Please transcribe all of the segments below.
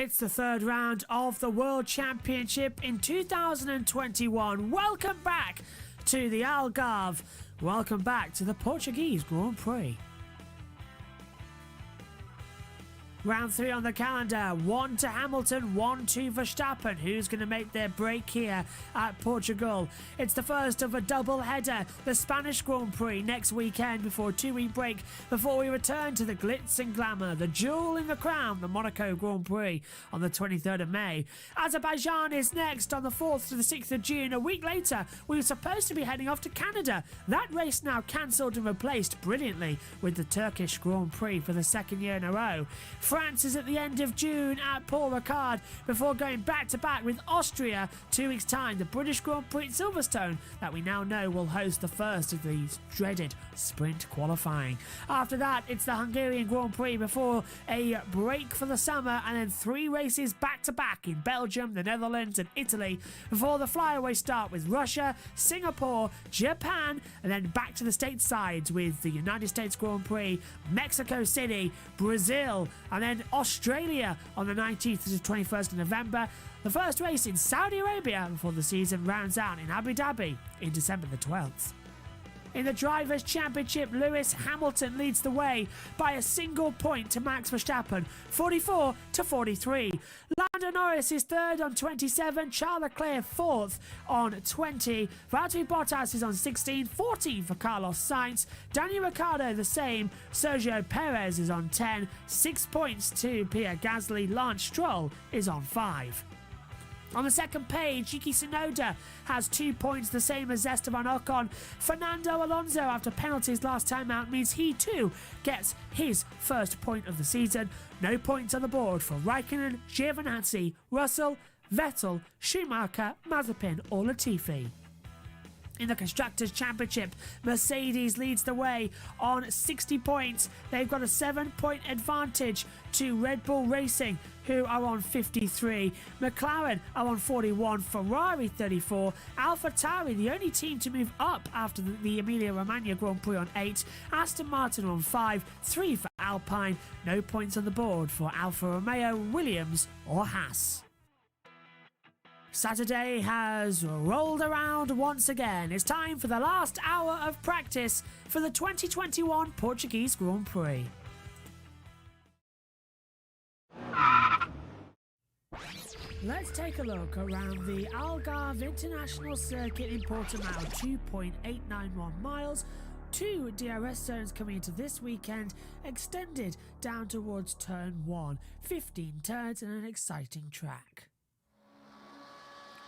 It's the third round of the World Championship in 2021. Welcome back to the Algarve. Welcome back to the Portuguese Grand Prix. Round 3 on the calendar, 1 to Hamilton, 1 to Verstappen. Who's going to make their break here at Portugal? It's the first of a double header, the Spanish Grand Prix next weekend before a 2-week break before we return to the glitz and glamour, the jewel in the crown, the Monaco Grand Prix on the 23rd of May. Azerbaijan is next on the 4th to the 6th of June. A week later, we were supposed to be heading off to Canada. That race now cancelled and replaced brilliantly with the Turkish Grand Prix for the second year in a row. France is at the end of June at Paul Ricard before going back-to-back with Austria 2 weeks' time, the British Grand Prix at Silverstone that we now know will host the first of these dreaded sprint qualifying. After that, it's the Hungarian Grand Prix before a break for the summer and then 3 races back-to-back in Belgium, the Netherlands and Italy before the flyaway start with Russia, Singapore, Japan and then back to the statesides with the United States Grand Prix, Mexico City, Brazil and then Australia on the 19th to the 21st of November. The first race in Saudi Arabia before the season rounds out in Abu Dhabi in December the 12th. In the Drivers' Championship, Lewis Hamilton leads the way by a single point to Max Verstappen, 44 to 43. Lando Norris is third on 27, Charles Leclerc fourth on 20, Valtteri Bottas is on 16, 14 for Carlos Sainz, Daniel Ricciardo the same, Sergio Perez is on 10, 6 points to Pierre Gasly, Lance Stroll is on 5. On the second page, Yuki Tsunoda has 2 points, the same as Esteban Ocon. Fernando Alonso, after penalties last time out, means he too gets his first point of the season. No points on the board for Raikkonen, Giovinazzi, Russell, Vettel, Schumacher, Mazepin or Latifi. In the Constructors' Championship, Mercedes leads the way on 60 points. They've got a 7-point advantage to Red Bull Racing, who are on 53. McLaren are on 41, Ferrari 34, AlphaTauri, the only team to move up after the Emilia-Romagna Grand Prix on 8, Aston Martin on 5, 3 for Alpine, no points on the board for Alfa Romeo, Williams or Haas. Saturday has rolled around once again. It's time for the last hour of practice for the 2021 Portuguese Grand Prix. Let's take a look around the Algarve International Circuit in Portimao, 2.891 miles. 2 DRS zones coming into this weekend, extended down towards turn 1. 15 turns and an exciting track.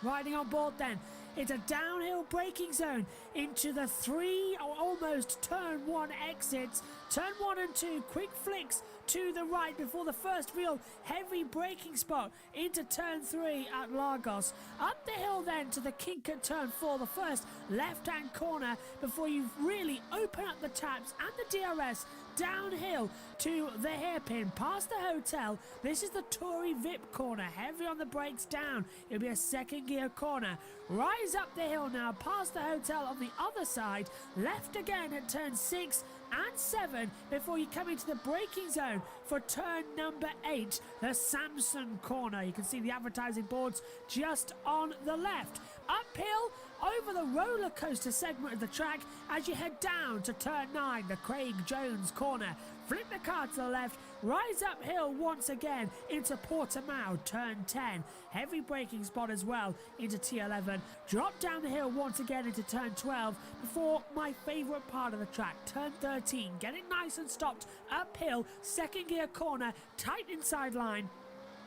Riding on board then, it's a downhill braking zone into the 3 or almost turn 1 exits. Turn 1 and 2, quick flicks to the right before the first real heavy braking spot into turn 3 at Lagos. Up the hill then to the kink at turn 4, the first left-hand corner before you really open up the taps and the DRS. Downhill to the hairpin, past the hotel. This is the Tory VIP corner, heavy on the brakes down. It'll be a second gear corner. Rise up the hill now, past the hotel on the other side. Left again at turn 6 and 7 before you come into the braking zone for turn number 8, the Samson corner. You can see the advertising boards just on the left. Uphill over the roller coaster segment of the track as you head down to turn 9, the Craig Jones corner. Flip the car to the left, rise uphill once again into Portimao, turn 10. Heavy braking spot as well into T11. Drop down the hill once again into turn 12 before my favourite part of the track, turn 13. Get it nice and stopped uphill, second gear corner, tight inside line.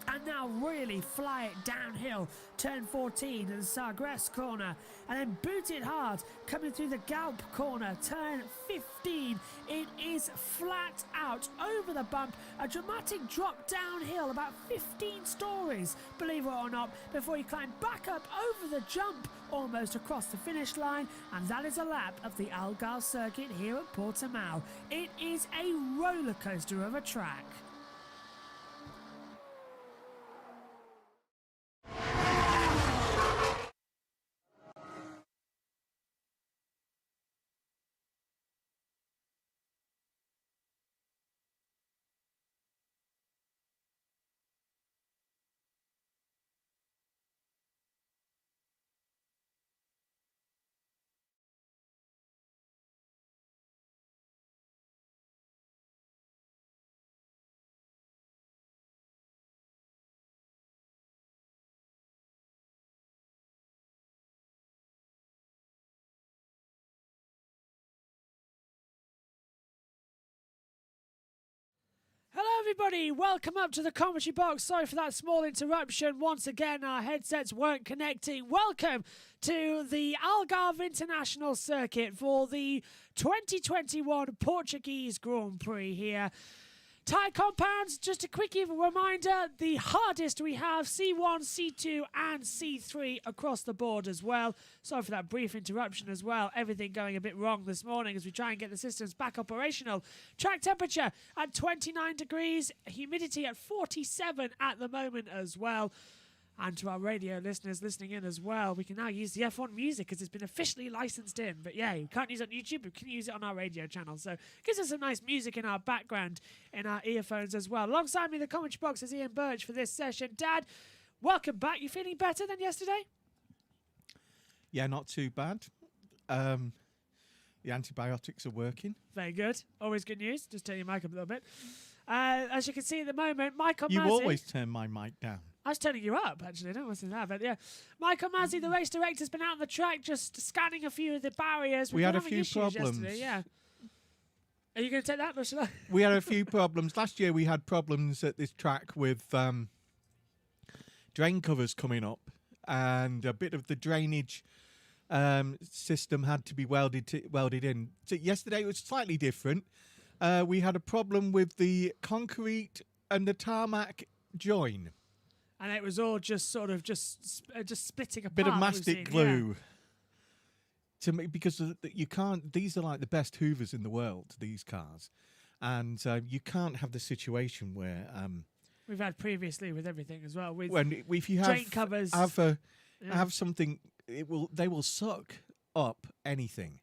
And now really fly it downhill, turn 14 to the Sagres corner, and then boot it hard, coming through the Galp corner, turn 15. It is flat out over the bump, a dramatic drop downhill, about 15 stories, believe it or not, before you climb back up over the jump, almost across the finish line, and that is a lap of the Algarve circuit here at Portimao. It is a roller coaster of a track. Everybody, welcome up to the commentary box. Sorry for that small interruption. Once again, our headsets weren't connecting. Welcome to the Algarve International Circuit for the 2021 Portuguese Grand Prix here. Tyre compounds, just a quick reminder, the hardest we have C1, C2 and C3 across the board as well. Sorry for that brief interruption as well. Everything going a bit wrong this morning as we try and get the systems back operational. Track temperature at 29 degrees, humidity at 47 at the moment as well. And to our radio listeners listening in as well, we can now use the F1 music because it's been officially licensed in. But yeah, you can't use it on YouTube, but we can use it on our radio channel. So it gives us some nice music in our background, in our earphones as well. Alongside me in the commentary box is Ian Birch for this session. Dad, welcome back. You feeling better than yesterday? Yeah, not too bad. The antibiotics are working. Very good. Always good news. Just turn your mic up a little bit. As you can see at the moment, Michael You Masi... always turn my mic down. I was turning you up, actually. I don't know what's in that, but yeah. Michael Masi, the race director, has been out on the track just scanning a few of the barriers. We had a few problems. Yesterday, yeah. Are you going to take that, or shall I? We had a few problems. Last year we had problems at this track with drain covers coming up, and a bit of the drainage system had to be welded in. So yesterday it was slightly different. We had a problem with the concrete and the tarmac join. And it was all just sort of just splitting apart. Bit of mastic glue. To me, because you can't. These are like the best Hoovers in the world. These cars, and you can't have the situation where we've had previously with everything as well. With if you drain covers, have something, they will suck up anything.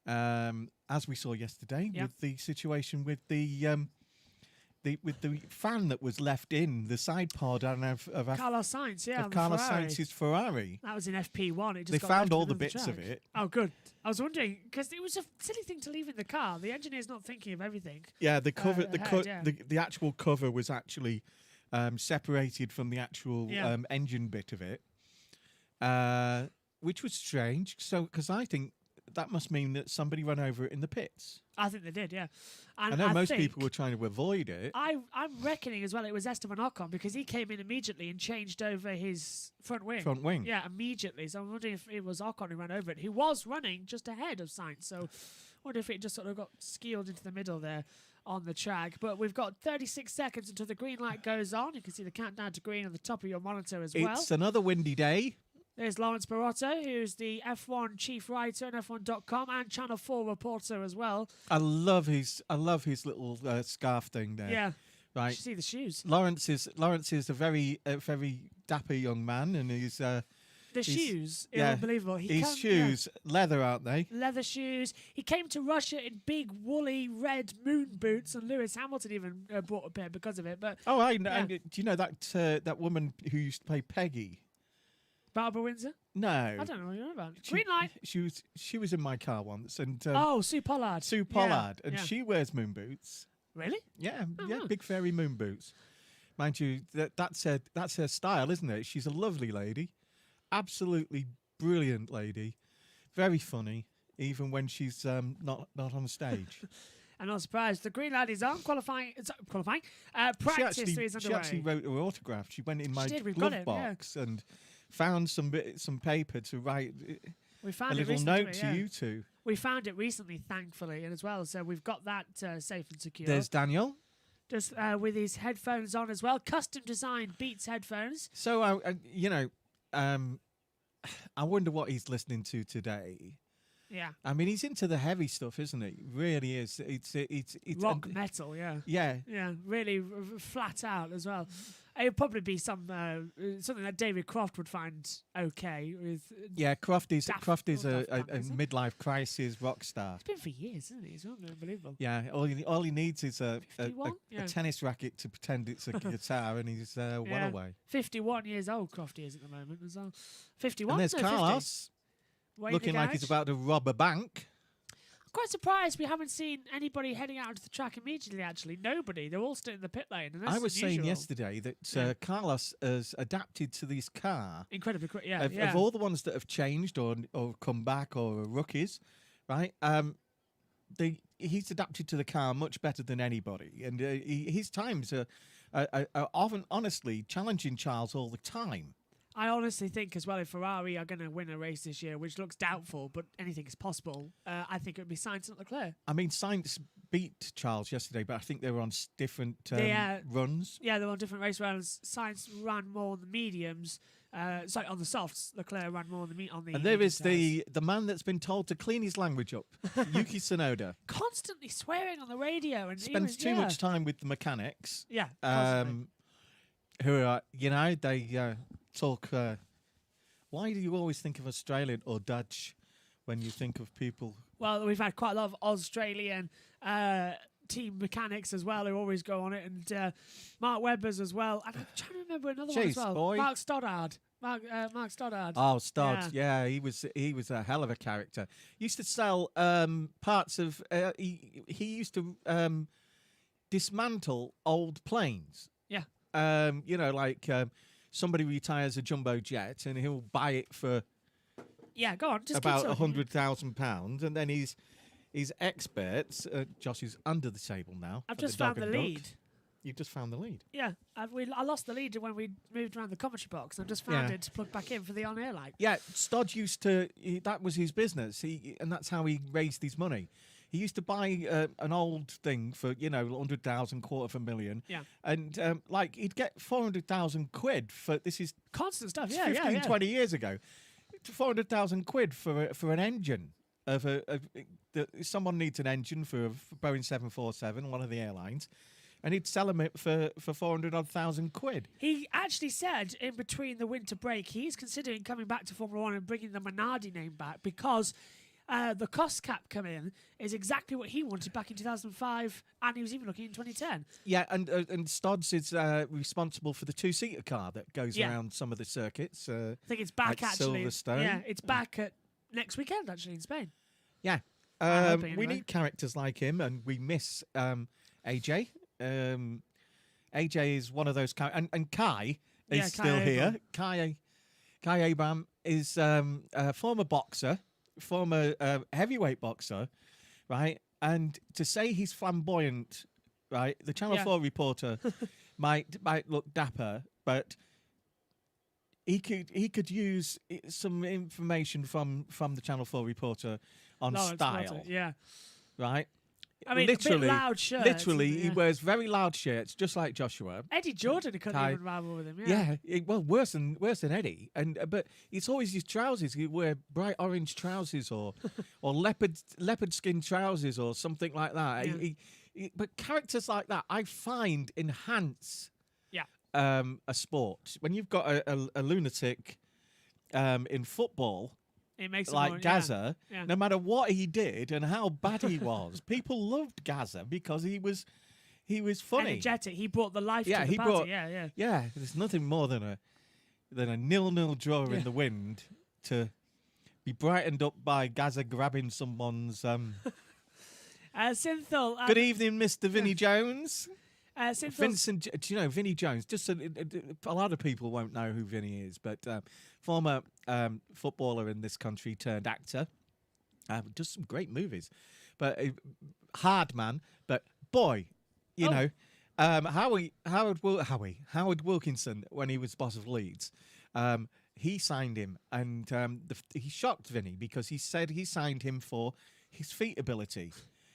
As we saw yesterday with the situation with the fan that was left in the side pod of Carlos Sainz, of Carlos Sainz's Ferrari. That was in FP1. They found all the bits of it. Oh, good. I was wondering because it was a silly thing to leave in the car. The engineer's not thinking of everything. Yeah, the cover, the actual cover was actually separated from the actual engine bit of it, which was strange. So, because I think that must mean that somebody ran over it in the pits. I think they did, yeah. And I know most people were trying to avoid it. I'm reckoning as well it was Esteban Ocon because he came in immediately and changed over his front wing. Front wing. Yeah, immediately. So I'm wondering if it was Ocon who ran over it. He was running just ahead of Sainz. So I wonder if it just sort of got skewered into the middle there on the track. But we've got 36 seconds until the green light goes on. You can see the countdown to green on the top of your monitor as well. It's another windy day. There's Lawrence Barotto, who's the F1 chief writer on F1.com and Channel 4 reporter as well. I love his little scarf thing there. Yeah, right. You should see the shoes. Lawrence is a very dapper young man, and he's the shoes, unbelievable. His shoes, leather, aren't they? Leather shoes. He came to Russia in big woolly red moon boots, and Lewis Hamilton even bought a pair because of it. But I know. Yeah. Do you know that woman who used to play Peggy? Barbara Windsor? No. I don't know what you're on about. Green light. She was in my car once, and Sue Pollard. Sue Pollard, and she wears moon boots. Really? Yeah, big fairy moon boots. Mind you, that's her style, isn't it? She's a lovely lady, absolutely brilliant lady, very funny, even when she's not on stage. I'm not surprised. The green light is on. Qualifying. Practice is underway. She actually wrote her autograph. She went in my glove box and found some paper to write a little note to you two. We found it recently, thankfully, and as well. So we've got that safe and secure. There's Daniel. Just with his headphones on as well. Custom designed Beats headphones. So, I wonder what he's listening to today. Yeah. I mean, he's into the heavy stuff, isn't he? Really is. It's rock metal, yeah. Yeah. Yeah, really flat out as well. It would probably be something that David Croft would find okay with. Yeah, Croft is a midlife crisis rock star. It's been for years, isn't it? It's unbelievable. Yeah, all he needs is a tennis racket to pretend it's a guitar, and he's well away. 51 years old, Croft is at the moment as well. 51. And there's Carlos. Looking like he's about to rob a bank. Quite surprised we haven't seen anybody heading out to the track immediately, actually. Nobody. They're all still in the pit lane. And I was saying yesterday that Carlos has adapted to this car. Incredibly quick, Of all the ones that have changed or come back or are rookies, right? he's adapted to the car much better than anybody, and his times are often, honestly, challenging Charles all the time. I honestly think as well, if Ferrari are going to win a race this year, which looks doubtful, but anything is possible, I think it would be Sainz and Leclerc. I mean, Sainz beat Charles yesterday, but I think they were on different runs. Yeah, they were on different race rounds. Sainz ran more on the mediums. Sorry, on the softs. Leclerc ran more on the on the. And there is tires. the man that's been told to clean his language up, Yuki Tsunoda. Constantly swearing on the radio and Spends too much time with the mechanics. Yeah, who are, they talk. Why do you always think of Australian or Dutch when you think of people? Well, we've had quite a lot of Australian team mechanics as well who always go on it, and Mark Webber's as well. And I'm trying to remember another one as well. Boy. Mark Stoddard. Mark Stoddard. Oh, Stodd. Yeah, he was a hell of a character. He used to sell parts of. He used to dismantle old planes. Yeah. Somebody retires a jumbo jet and he'll buy it for go on. Just about keep talking. £100,000, and then he's experts. Josh is under the table now. I've at just the found Dog the and Duck. lead. You've just found the lead. Yeah, I lost the lead when we moved around the commentary box. I've just found it to plug back in for the on-air light. Yeah, Stodd used to. That was his business. And that's how he raised his money. He used to buy an old thing for 100,000, $250,000. Yeah, and he'd get 400,000 quid for this is constant stuff. 20 years ago. 400,000 quid for an engine of someone needs an engine for a Boeing 747, one of the airlines. And he'd sell them it for 400,000 quid. He actually said in between the winter break he's considering coming back to Formula One and bringing the Minardi name back because the cost cap come in is exactly what he wanted back in 2005, and he was even looking in 2010. Yeah, and Stodds is responsible for the two-seater car that goes around some of the circuits. I think it's back like actually. Silverstone. Yeah, it's back at next weekend actually in Spain. Yeah, anyway. We need characters like him, and we miss AJ. AJ is one of those and Kai is still here. Kai Abraham is a former boxer, former heavyweight boxer, right? And to say he's flamboyant, right? The Channel 4 reporter might look dapper, but he could use some information from the Channel 4 reporter on style, right? I mean, literally, a bit loud shirts. Literally, he wears very loud shirts, just like Joshua. Eddie Jordan couldn't even rival with him. Well, worse than Eddie. But it's always his trousers. He wear bright orange trousers or leopard skin trousers or something like that. Yeah. But characters like that, I find, enhance a sport. When you've got a lunatic in football. It makes it like more, Gaza, no matter what he did and how bad he was, people loved Gaza because he was funny, energetic. He brought the life to the party. Yeah. There's nothing more than a 0-0 draw in the wind to be brightened up by Gaza grabbing someone's. Synthol. Good evening, Mr. Vinnie Jones. Vincent, do you know Vinnie Jones? Just a lot of people won't know who Vinnie is, but former footballer in this country turned actor. Does some great movies, but hard man. But boy, Howard Wilkinson, when he was boss of Leeds, he signed him, and he shocked Vinnie because he said he signed him for his feet ability.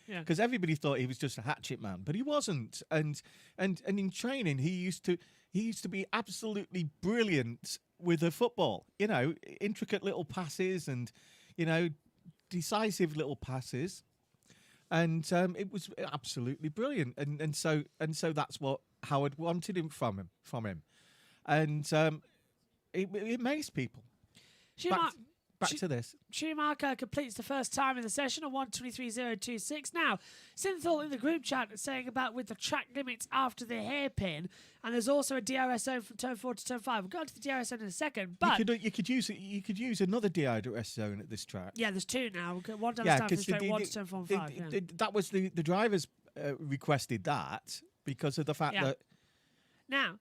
Yeah, because everybody thought he was just a hatchet man, but he wasn't. And in training, he used to be absolutely brilliant with the football. Intricate little passes and decisive little passes, and it was absolutely brilliant. And so that's what Howard wanted from him, and it amazed people. Back to this. Schumacher completes the first time in the session on 1:23.026. Now, Synthol in the group chat saying about with the track limits after the hairpin, and there's also a DRS zone from turn 4 to turn 5. We'll go to the DRS zone in a second, but you could use another DRS zone at this track. Yeah, there's two now. One down the start straight, one to turn 4 and 5. That was the drivers requested that because of the fact that. Now,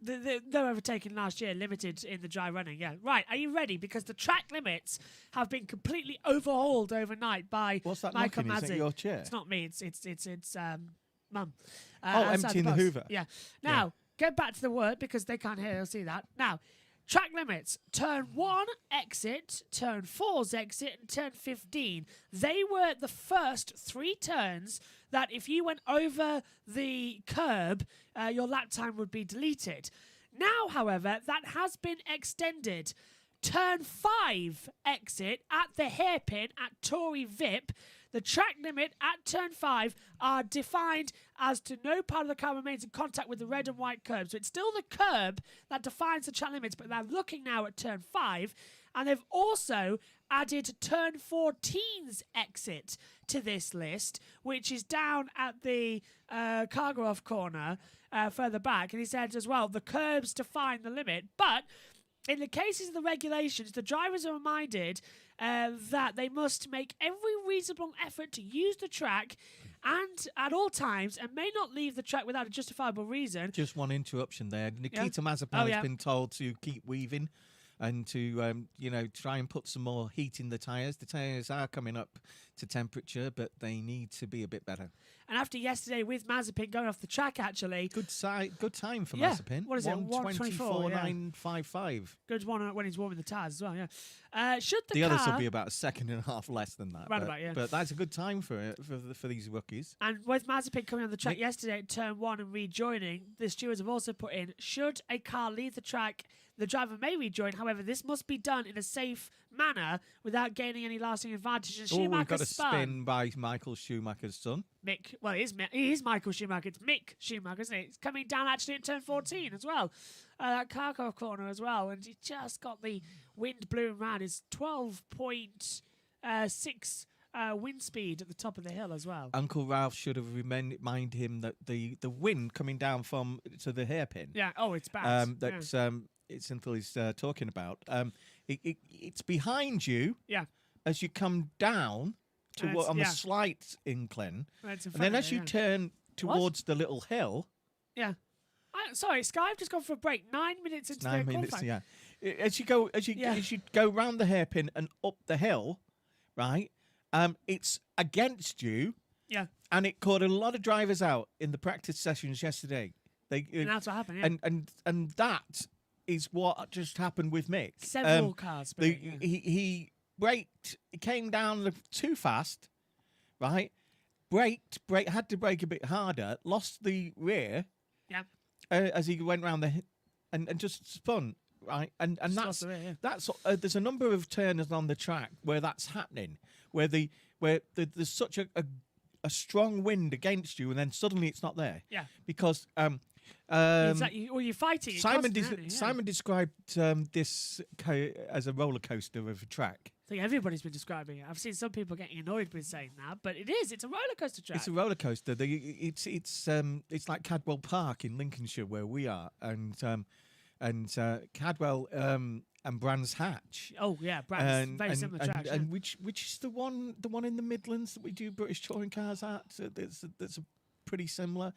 they're overtaken last year, limited in the dry running. Yeah, right. Are you ready? Because the track limits have been completely overhauled overnight by What's that Michael knocking? Is Masi. it your chair? It's not me. It's Mum. Emptying the bus. Hoover. Yeah. Now get back to the word because they can't hear. They'll see that now. Track limits. Turn 1 exit, turn 4's exit, and turn 15. They were the first 3 turns that if you went over the curb, your lap time would be deleted. Now, however, that has been extended. Turn 5 exit at the hairpin at Tory Vip. The track limit at turn 5 are defined as to no part of the car remains in contact with the red and white curb. So it's still the curb that defines the track limits, but they're looking now at turn 5. And they've also added turn 14's exit to this list, which is down at the cargo off corner further back. And he said as well, the curbs define the limit. But in the cases of the regulations, the drivers are reminded that they must make every reasonable effort to use the track and at all times and may not leave the track without a justifiable reason. Just one interruption there. Nikita Mazepin has been told to keep weaving and to, try and put some more heat in the tyres. The tyres are coming up to temperature, but they need to be a bit better. And after yesterday with Mazepin going off the track, actually... Good time for Mazepin. What is it? 1:24.955. Good one when he's warming the tyres as well, yeah. Should the others will be about a second and a half less than that. But that's a good time for these rookies. And with Mazepin coming on the track yesterday at turn 1 and rejoining, the stewards have also put in, should a car leave the track, the driver may rejoin. However, this must be done in a safe manner without gaining any lasting advantage. And we've got a spin by Michael Schumacher's son. Mick. Well, he is Michael Schumacher. It's Mick Schumacher, isn't it? It's coming down actually at turn 14 as well. That cargo corner as well. And he just got the wind blowing around. It's 12.6 wind speed at the top of the hill as well. Uncle Ralph should have reminded him that the wind coming down to the hairpin. Yeah. Oh, it's bad. It's until he's talking about. It's behind you. Yeah. As you come down on a slight incline, and then as you turn towards the little hill. Yeah. Sorry, Sky. I've just gone for a break. 9 minutes into the qualifying. Yeah. As you go round the hairpin and up the hill, right? It's against you. Yeah. And it caught a lot of drivers out in the practice sessions yesterday. And that's what happened. Yeah. And that is what just happened with Mick. Several cars. He braked. He came down too fast, right? Had to brake a bit harder. Lost the rear. Yeah. As he went round and just spun, right? And that's there's a number of turners on the track where that's happening, where there's such a strong wind against you, and then suddenly it's not there. Yeah. Because you're fighting. Simon described this as a roller coaster of a track. I think everybody's been describing it. I've seen some people getting annoyed with saying that, but it is. It's a roller coaster track. It's a roller coaster. It's like Cadwell Park in Lincolnshire where we are, and Cadwell and Brands Hatch. Oh yeah, Brands. Very similar track. And which is the one in the Midlands that we do British touring cars at? That's a pretty similar.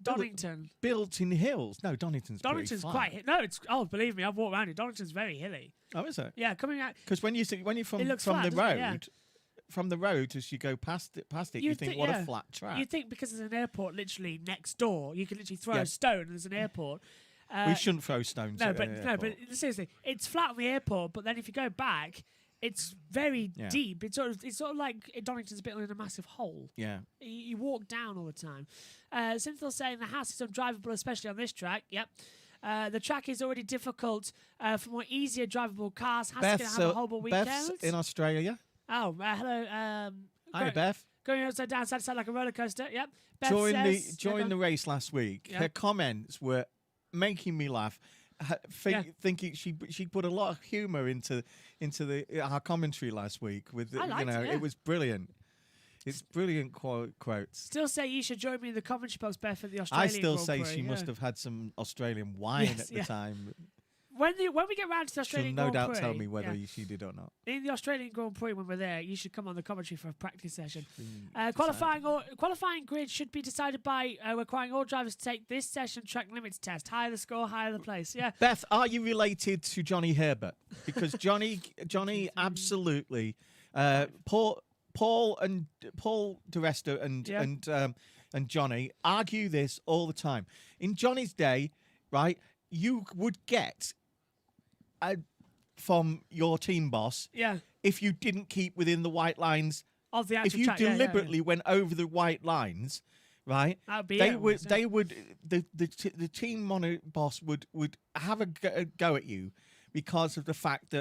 Donington. Built in hills. No, Donington's quite. No, it's. Oh, believe me, I've walked around it. Donington's very hilly. Oh, is it? Yeah, coming out. Because when you're from flat, the road, from the road as you go past it, you think what a flat track. You think because there's an airport literally next door, you can literally throw a stone and there's an airport. We shouldn't throw stones. But seriously, it's flat on the airport. But then if you go back, it's very deep. It's sort of like Donington's a bit in a massive hole. Yeah. You walk down all the time. Cynthia's saying the house is undrivable, especially on this track. Yep. The track is already difficult for more easier drivable cars. Has to have a horrible weekend. Beth's in Australia. Oh, hello. Hi, Beth. Going upside down, side to side like a roller coaster. Yep. Beth during the race last week, her comments were making me laugh. Thinking she put a lot of humour into our commentary last week. It was brilliant. It's brilliant quotes. Still say you should join me in the commentary box, Beth, at the Australian I still Grand say Prix, she must have had some Australian wine at the time. when we get round to the She'll Australian no Grand doubt Prix, tell me whether yeah. she did or not. In the Australian Grand Prix, when we're there, you should come on the commentary for a practice session. Been Qualifying grid should be decided by requiring all drivers to take this session track limits test. Higher the score, higher the place. Yeah. Beth, are you related to Johnny Herbert? Because Johnny absolutely, Paul DeResta and Johnny argue this all the time. In Johnny's day, right, you would get from your team boss Yeah. if you didn't keep within the white lines. Of the If actual you track. Yeah, yeah, deliberately yeah. went over the white lines, right? That would be They it, would. almost, yeah. They would. The team boss would have a go at you because of the fact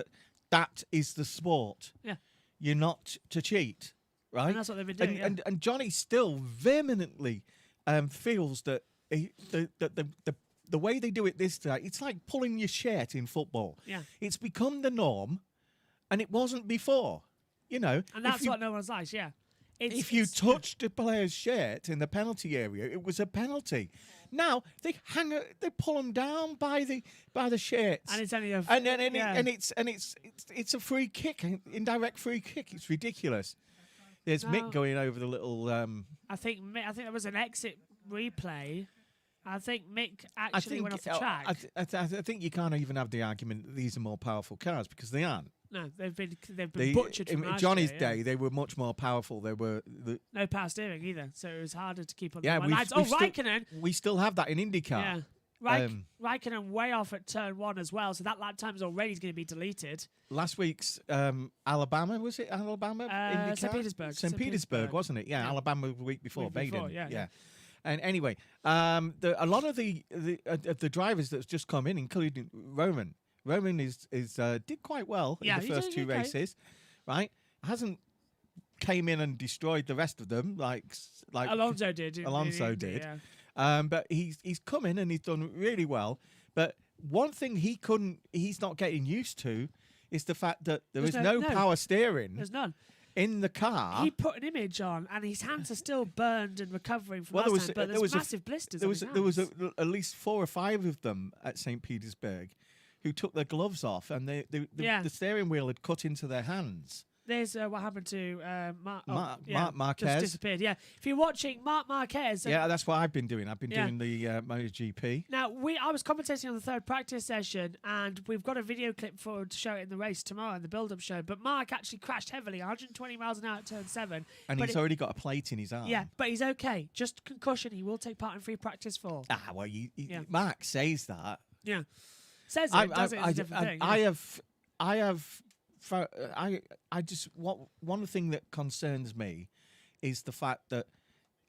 that is the sport. Yeah. You're not to cheat, right? And that's what they've been doing. And, yeah. and Johnny still vehemently feels that the way they do it this day, it's like pulling your shirt in football. Yeah. It's become the norm, and it wasn't before. You know, And that's if you, what no one's likes, yeah. if you touched a player's shirt in the penalty area, it was a penalty. Now they pull them down by the shirts, And it's only a... yeah. it's a free kick, an indirect free kick. It's ridiculous. There's No. Mick going over the little. I think there was an exit replay. I think Mick actually went off the track. I think you can't even have the argument that these are more powerful cars because they aren't. No, they've been butchered from In last Johnny's year, yeah. day, they were much more powerful. They were No power steering either, so it was harder to keep on yeah. the lines. Oh, Raikkonen! We still have that in IndyCar. Yeah. Raikkonen way off at turn 1 as well, so that lap time's already going to be deleted. Last week's Alabama, was it Alabama? IndyCar? St. Petersburg. St. Petersburg, wasn't it? Yeah, Yeah. Alabama the week before, Week before, Baden. yeah. And anyway, a lot of the drivers that's just come in, including Roman did quite well Yeah, in the he first did two okay. races, right? Hasn't came in and destroyed the rest of them like Alonso did. Alonso did. Yeah. But he's come in and he's done really well. But one thing he's not getting used to is the fact that There's is no- no no. power steering There's none. in the car. He put an image on, and his hands are still burned and recovering from Well, there last was- time, but there there's was a- massive blisters there on was his there was hands. at least 4 or 5 of them at St. Petersburg who took their gloves off and Yeah. the steering wheel had cut into their hands. There's what happened to Mark Marquez. Just disappeared. Yeah, if you're watching Mark Marquez. Yeah, that's what I've been doing. I've been Yeah. doing the MotoGP. Now I was commentating on the third practice session, and we've got a video clip for to show it in the race tomorrow in the build-up show. But Mark actually crashed heavily, 120 miles an hour at turn 7. And but he's already got a plate in his arm. Yeah, but he's okay. Just concussion. He will take part in free practice 4. Well, Yeah. Mark says that. Yeah, says it. Does it? It's a different thing. One thing that concerns me is the fact that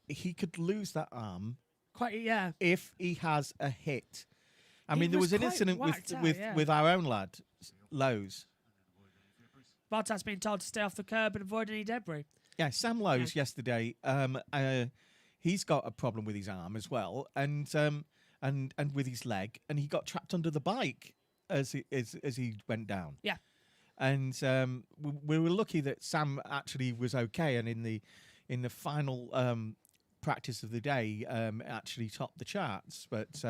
he could lose that arm Quite. Yeah. if he has a hit. I He mean, there was was an quite incident whacked out, with yeah. with our own lad, Lowe's. Bottas being told to stay off the curb and avoid any debris. Yeah, Sam Lowe's yesterday. He's got a problem with his arm as well, and with his leg, and he got trapped under the bike as he went down. Yeah. And we were lucky that Sam actually was okay, and in the final practice of the day, actually topped the charts. But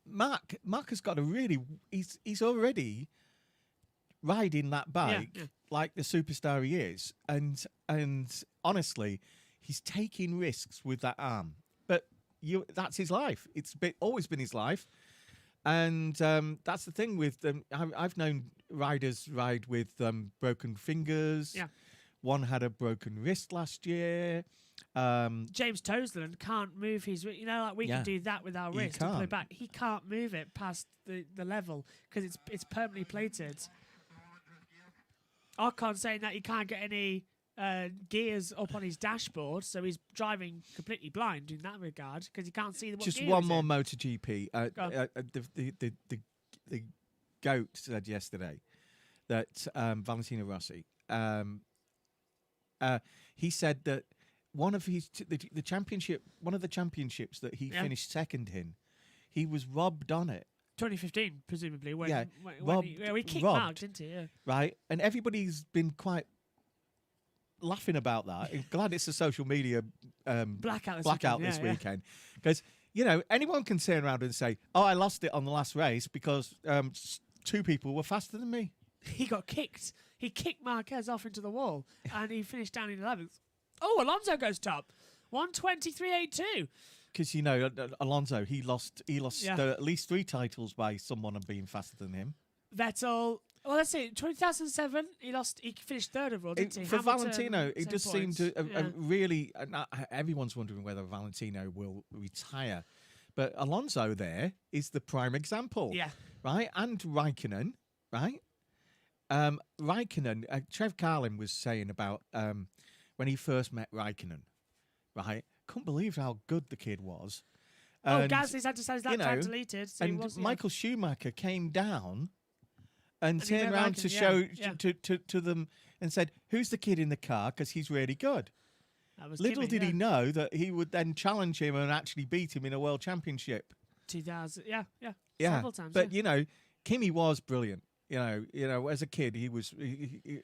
Mark has got a really he's already riding that bike yeah. like the superstar he is, and honestly, he's taking risks with that arm. But that's his life. It's always been his life. And that's the thing with them. I've known riders ride with broken fingers. Yeah. One had a broken wrist last year. James Toseland can't move his. Like we Yeah. can do that with our He wrist and play can't. back. He can't move it past the level because it's permanently plated. Ocon saying that he can't get any gears up on his dashboard, so he's driving completely blind in that regard because he can't see what Just gear one he's more in. MotoGP. Go on. The goat said yesterday that Valentino Rossi. He said that one of his the championship, one of the championships that he Yeah. finished second in, he was robbed on it. 2015, presumably, when, Yeah, when robbed- he kicked robbed. Mark, didn't he? Yeah. Right, and everybody's been quite laughing about that. I'm glad it's a social media Blackout this blackout weekend, this yeah, yeah. weekend because anyone can turn around and say, "Oh, I lost it on the last race because two people were faster than me." He got kicked. He kicked Marquez off into the wall, and he finished down in 11th. Oh, Alonso goes top. 1:23.82. Because Alonso, he lost at least 3 titles by someone being faster than him. Vettel. Well, let's see. 2007, he lost. He finished third overall, didn't he? For Hamilton, Valentino, it just points. seemed to really. Everyone's wondering whether Valentino will retire, but Alonso there is the prime example. Yeah. Right, and Raikkonen. Right. Raikkonen. Trev Carlin was saying about when he first met Raikkonen. Right. Couldn't believe how good the kid was. Gasly's had to say his laptop deleted. So and Michael Schumacher came down and he turned met around to Raikkonen, show to them and said, "Who's the kid in the car? Because he's really good." That was Little Kimi, did he know that he would then challenge him and actually beat him in a world championship. 2000, yeah. Yeah, Several times. but Kimi was brilliant. As a kid, he was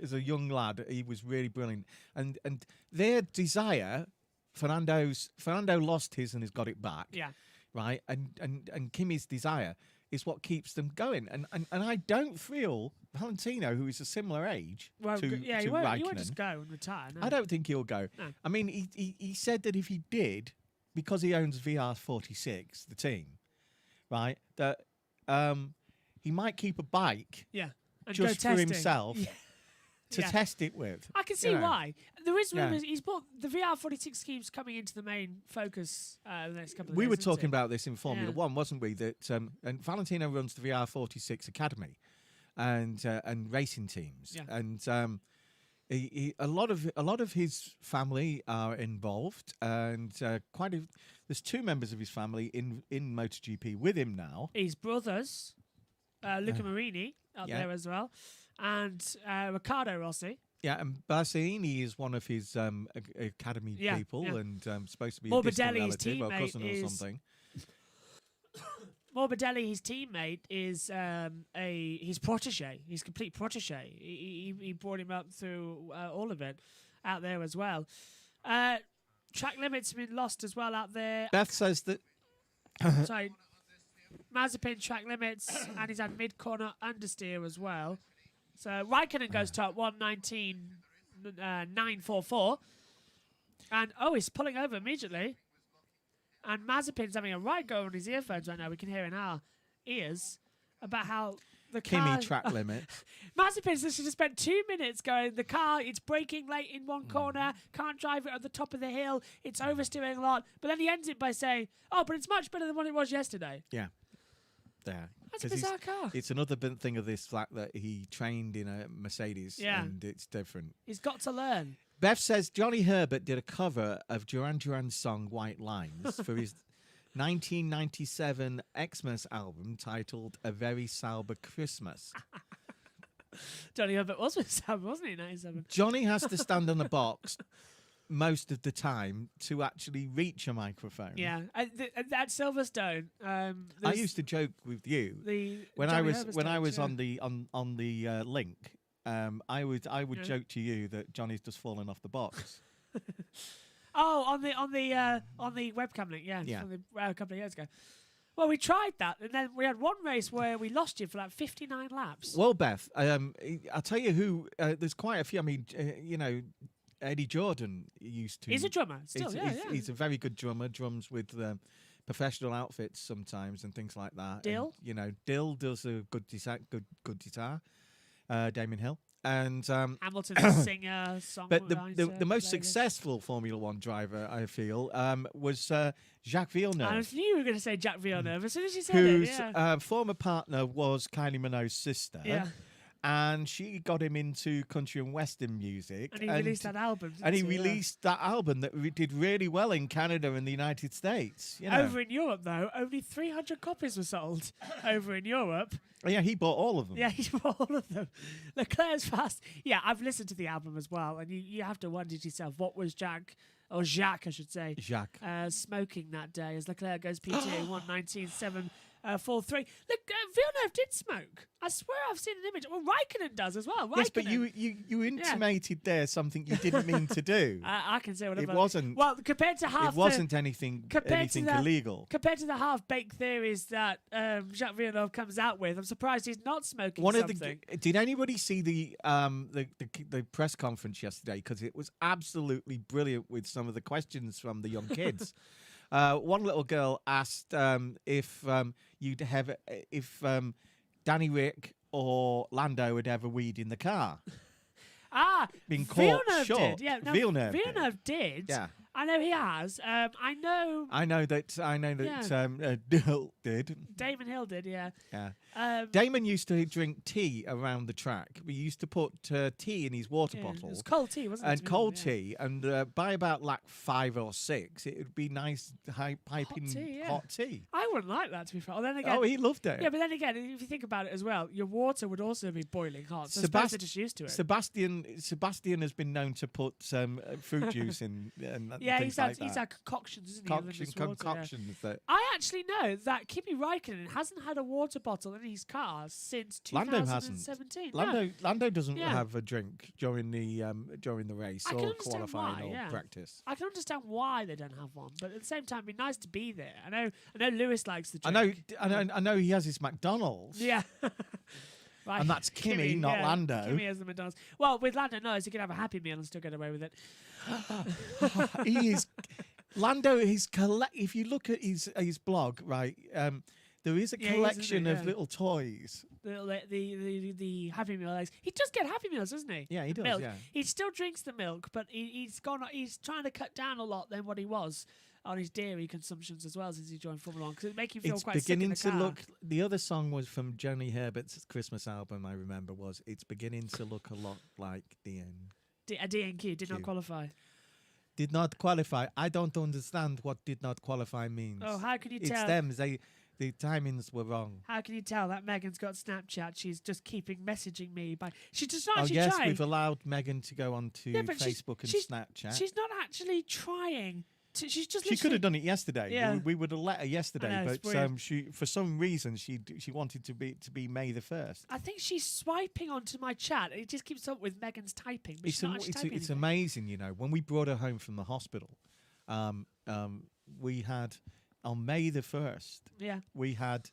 as a young lad, he was really brilliant. And their desire, Fernando lost his and has got it back. Yeah. Right, and Kimi's desire is what keeps them going. And I don't feel Valentino, who is a similar age to Raikkonen, he won't just go and retire. No. I don't think he'll go. No. I mean, he said that if he did, because he owns VR46, the team, right, that he might keep a bike and just go for testing. himself to Yeah. test it with. I can see why. There is Yeah. rumours he's bought the VR46 scheme's coming into the main focus the next couple of We years. were isn't talking it? about this in Formula Yeah. One, wasn't we? That and Valentino runs the VR46 Academy, and racing teams, Yeah. and a lot of his family are involved, and there's 2 members of his family in MotoGP with him now. His brothers, Luca Marini, up Yeah. there as well, and Riccardo Rossi. Yeah, and Bassini is one of his academy Yeah, people, yeah. and supposed to be a Morbidelli's distant relative or teammate cousin or is- something. Morbidelli, his teammate, is his protege. His complete protege. He brought him up through all of it out there as well. Track limits have been lost as well out there. Beth says that Sorry, Mazepin track limits, and he's had mid-corner understeer as well. So Raikkonen goes top 1:19.944, and he's pulling over immediately. And Mazepin's having a right go on his earphones right now. We can hear in our ears about how the car. Kimi track limit. Mazepin's literally just spent 2 minutes going, the car, it's braking late in one corner, can't drive it at the top of the hill, it's oversteering a lot. But then he ends it by saying, but it's much better than what it was yesterday. Yeah. There. That's a 'Cause bizarre car. It's another thing of this fact that he trained in a Mercedes, Yeah. and it's different. He's got to learn. Beth says Johnny Herbert did a cover of Duran Duran's song White Lines for his 1997 Xmas album titled A Very Sober Christmas. Johnny Herbert was with Sam, wasn't he, 97? Johnny has to stand on the box most of the time to actually reach a microphone. Yeah. At Silverstone, I used to joke with you when Johnny I Herbert was stage, on the link. I would joke to you that Johnny's just fallen off the box. on the webcam link, yeah. Yeah. From a couple of years ago. Well, we tried that, and then we had one race where we lost you for like 59 laps. Well, Beth, I'll tell you who. There's quite a few. I mean, Eddie Jordan used to. He's a drummer still, He's a very good drummer. Drums with professional outfits sometimes and things like that. Dill? And, Dill does a good guitar. Damon Hill. And Hamilton's a singer, songwriter. but the most successful Formula One driver, I feel, was Jacques Villeneuve. I knew you were going to say Jack Villeneuve as soon as you said whose it. Yeah. former partner was Kylie Minogue's sister. Yeah. And she got him into country and western music. And he released that album. And he didn't released that album that did really well in Canada and the United States. Over in Europe, though, only 300 copies were sold over in Europe. Yeah, he bought all of them. Yeah, he bought all of them. Leclerc's fast. Yeah, I've listened to the album as well, and you have to wonder to yourself, what was Jacques, I should say, Jacques. smoking that day as Leclerc goes P2 1:19.7. fall 3. Look, Villeneuve did smoke. I swear I've seen an image. Well, Raikkonen does as well. Raikkonen. Yes, but you intimated there something you didn't mean to do. I can say whatever. It wasn't. Well, compared to half. It wasn't anything illegal. Compared to the half-baked theories that Jacques Villeneuve comes out with, I'm surprised he's not smoking something. Did anybody see the press conference yesterday? Because it was absolutely brilliant with some of the questions from the young kids. One little girl asked if Danny Rick or Lando had ever weed in the car. Been caught Villeneuve short. did. Yeah, no, Villeneuve did. Yeah. I know he has. I know that Hill did. Damon Hill did. Yeah. Yeah. Damon used to drink tea around the track. We used to put tea in his water bottle. It was cold tea, wasn't it? And cold tea. And by about like 5 or 6, it would be nice piping hot tea. I wouldn't like that, to be fair. Well, then again, oh, he loved it. Yeah, but then again, if you think about it as well, your water would also be boiling hot. So they're just used to it. Sebastian has been known to put some fruit juice in. And he's had concoctions, isn't he? Concoctions. Yeah. I actually know that Kimi Raikkonen hasn't had a water bottle in his car since 2017. Lando doesn't have a drink during the race or qualifying or practice. I can understand why they don't have one, but at the same time, it'd be nice to be there. I know Lewis likes the drink. I know he has his McDonald's. Yeah. Right. And that's Kimi, not Lando. Kimi has the McDonald's. Well, with Lando, no, he can have a Happy Meal and still get away with it. He is Lando. If you look at his blog, right, there is a collection of little toys. The Happy Meal eggs. He does get Happy Meals, doesn't he? Yeah, he does. Milk. Yeah. He still drinks the milk, but he's trying to cut down a lot than what he was on his dairy consumptions as well since he joined Formula One, because it make him feel quite sick in the car. The other song was from Johnny Herbert's Christmas album. I remember was "It's beginning to look a lot like the end." A DNQ did not qualify. Did not qualify. I don't understand what did not qualify means. Oh, how can you tell? It's them. The timings were wrong. How can you tell that Megan's got Snapchat? She's just keeping messaging me by. She does not actually try. Oh yes, we've allowed Megan to go on to Facebook and Snapchat. She's not actually trying. She's just. She could have done it yesterday. Yeah. We would have let her yesterday, know, but she for some reason she wanted to be May the 1st. I think she's swiping onto my chat. It just keeps up with Megan's typing. But It's amazing, you know. When we brought her home from the hospital, we had on May the 1st. Yeah. We had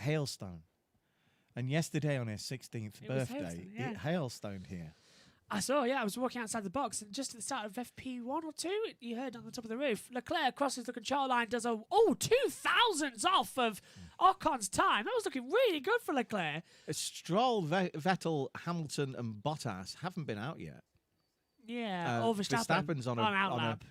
hailstone, and yesterday on her 16th birthday, it hailstoned here. I saw, I was walking outside the box, and just at the start of FP1 or 2, you heard on the top of the roof, Leclerc crosses the control line, does 2,000s off of Ocon's time. That was looking really good for Leclerc. Stroll, Vettel, Hamilton, and Bottas haven't been out yet. Yeah, or Verstappen's on outlap.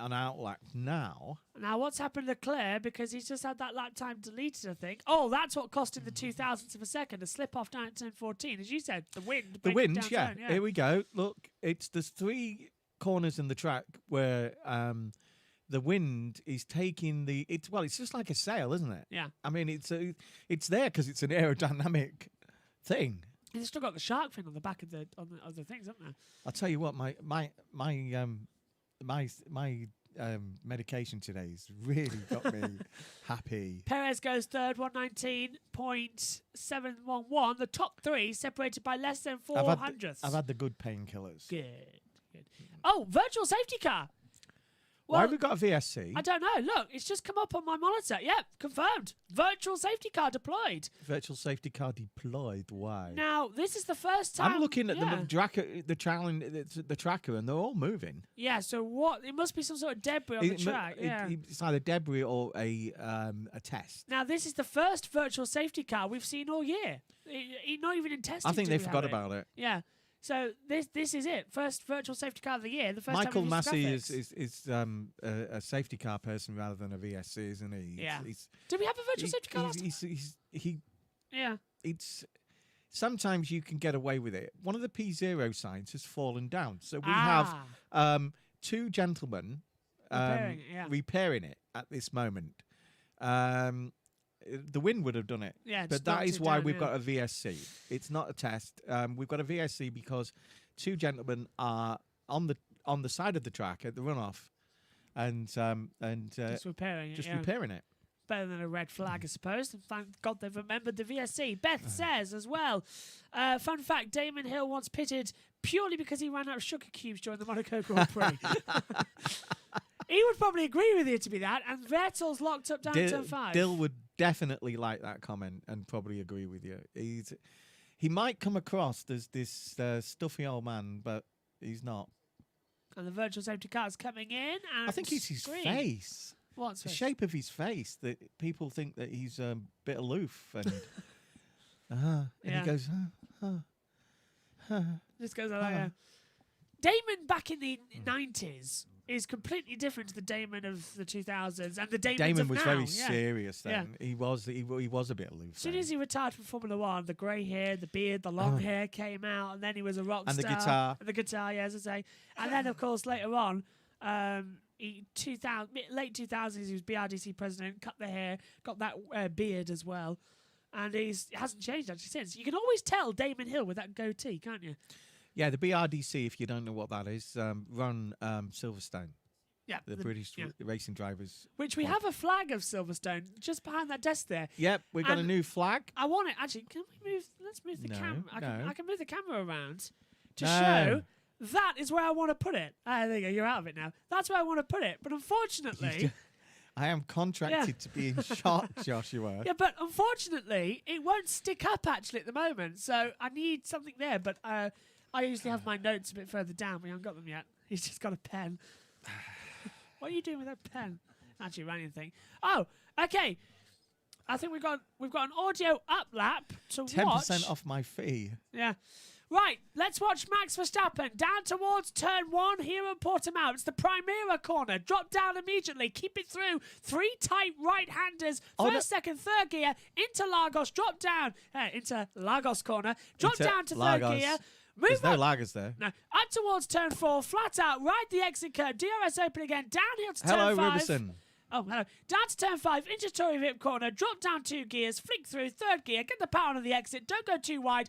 On outlap now. Now, what's happened to Leclerc? Because he's just had that lap time deleted, I think. Oh, that's what cost him the 2,000ths of a second, a slip off down at turn 14. As you said, the wind. The wind, yeah. Here we go. Look, there's 3 corners in the track where the wind is taking it's just like a sail, isn't it? Yeah. I mean, it's there because it's an aerodynamic thing. They've still got the shark fin on the back of the things, haven't they? I'll tell you what, my medication today has really got me happy. Perez goes third, 119.711. The top 3 separated by less than 400. I've had the good painkillers. Good. Oh, virtual safety car. Why have we got a VSC? I don't know. Look, it's just come up on my monitor. Yep, confirmed. Virtual safety car deployed. Virtual safety car deployed. Why? Now, this is the first time. I'm looking at the tracker, and they're all moving. Yeah. So what? It must be some sort of debris on the track. It's either debris or a test. Now, this is the first virtual safety car we've seen all year. Not even in testing. I think they forgot about it. Yeah. So this is it. First virtual safety car of the year. The first Michael time Massey is a safety car person rather than a VSC, isn't he? Yeah. Did we have a virtual safety car last time? Yeah. It's sometimes you can get away with it. One of the P0 signs has fallen down, so we have 2 gentlemen repairing it at this moment. The wind would have done it. Yeah, but that is why we've got a VSC. It's not a test. We've got a VSC because 2 gentlemen are on the side of the track at the runoff, and just repairing it. Better than a red flag, I suppose. And thank God they've remembered the VSC. Beth says as well, fun fact, Damon Hill once pitted purely because he ran out of sugar cubes during the Monaco Grand Prix. He would probably agree with you to be that. And Vettel's locked up down turn 5. Dill would definitely like that comment and probably agree with you. He might come across as this stuffy old man, but he's not. And the virtual safety car is coming in. And I think it's his green. face. What's The face? shape of his face that people think that he's a bit aloof and and Yeah. he goes, Just goes like that. Damon back in the 90s is completely different to the Damon of the 2000s and the Damon was now. very Yeah. serious then. He was a bit aloof. As soon then. as he retired from Formula One, the grey hair, the beard, the long hair came out, and then he was a rock And the star. guitar. And the guitar, yeah, as I say. And then, of course, later on, late 2000s, he was BRDC president, cut the hair, got that beard as well. And he hasn't changed actually since. You can always tell Damon Hill with that goatee, can't you? Yeah, the BRDC, if you don't know what that is, run Silverstone, Yeah. the British racing drivers. Which we What? have a flag of Silverstone just behind that desk there. Yep, we've got a And new flag. I want it. Actually, can we move? Let's move the No, camera. no. I can move the camera around to No. show that is where I want to put it. Ah, there you go. You're out of it now. That's where I want to put it. But unfortunately, I am contracted to be in shot, Joshua. yeah. But unfortunately, it won't stick up actually at the moment. So I need something there. But I usually have my notes a bit further down. We haven't got them yet. He's just got a pen. What are you doing with that pen? Actually, running thing. Oh, okay. I think we've got an audio up lap to 10% watch. off my fee. Yeah. Right, let's watch Max Verstappen down towards turn 1 here at Portimao. It's the Primera corner. Drop down immediately. Keep it through. 3 tight right-handers. First, second, third gear. Into Lagos. Drop down. Into Lagos corner. Drop Into down to Lagos. third gear. There's Move no on. laggers there. No, up towards turn 4. Flat out. Ride the exit curve. DRS open again. Downhill to Hello, turn 5. Robertson. Oh, hello. Down to turn 5, into Tory Vip corner, drop down 2 gears, flick through, third gear, get the power on the exit, don't go too wide.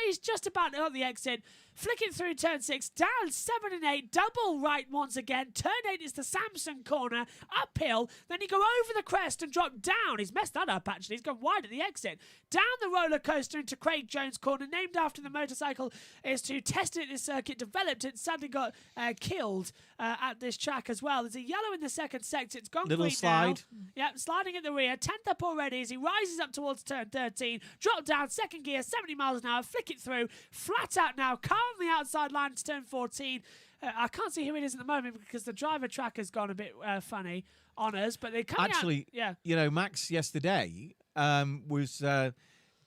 He's just about on the exit. Flick it through turn 6, down 7 and 8, double right once again. Turn 8 is the Samson corner, uphill. Then you go over the crest and drop down. He's messed that up, actually. He's gone wide at the exit. Down the roller coaster into Craig Jones corner, named after the motorcycle is to test it at this circuit, developed it, sadly got killed at this track as well. There's a yellow in the second sector. It's gone Little green slide. now. Yep, sliding at the rear. 10th up already as he rises up towards turn 13. Drop down, second gear, 70 miles an hour. Flick it through. Flat out now. Car on the outside line to turn 14. I can't see who it is at the moment because the driver track has gone a bit funny on us. But they're coming Actually, out. Yeah. you know, Max yesterday was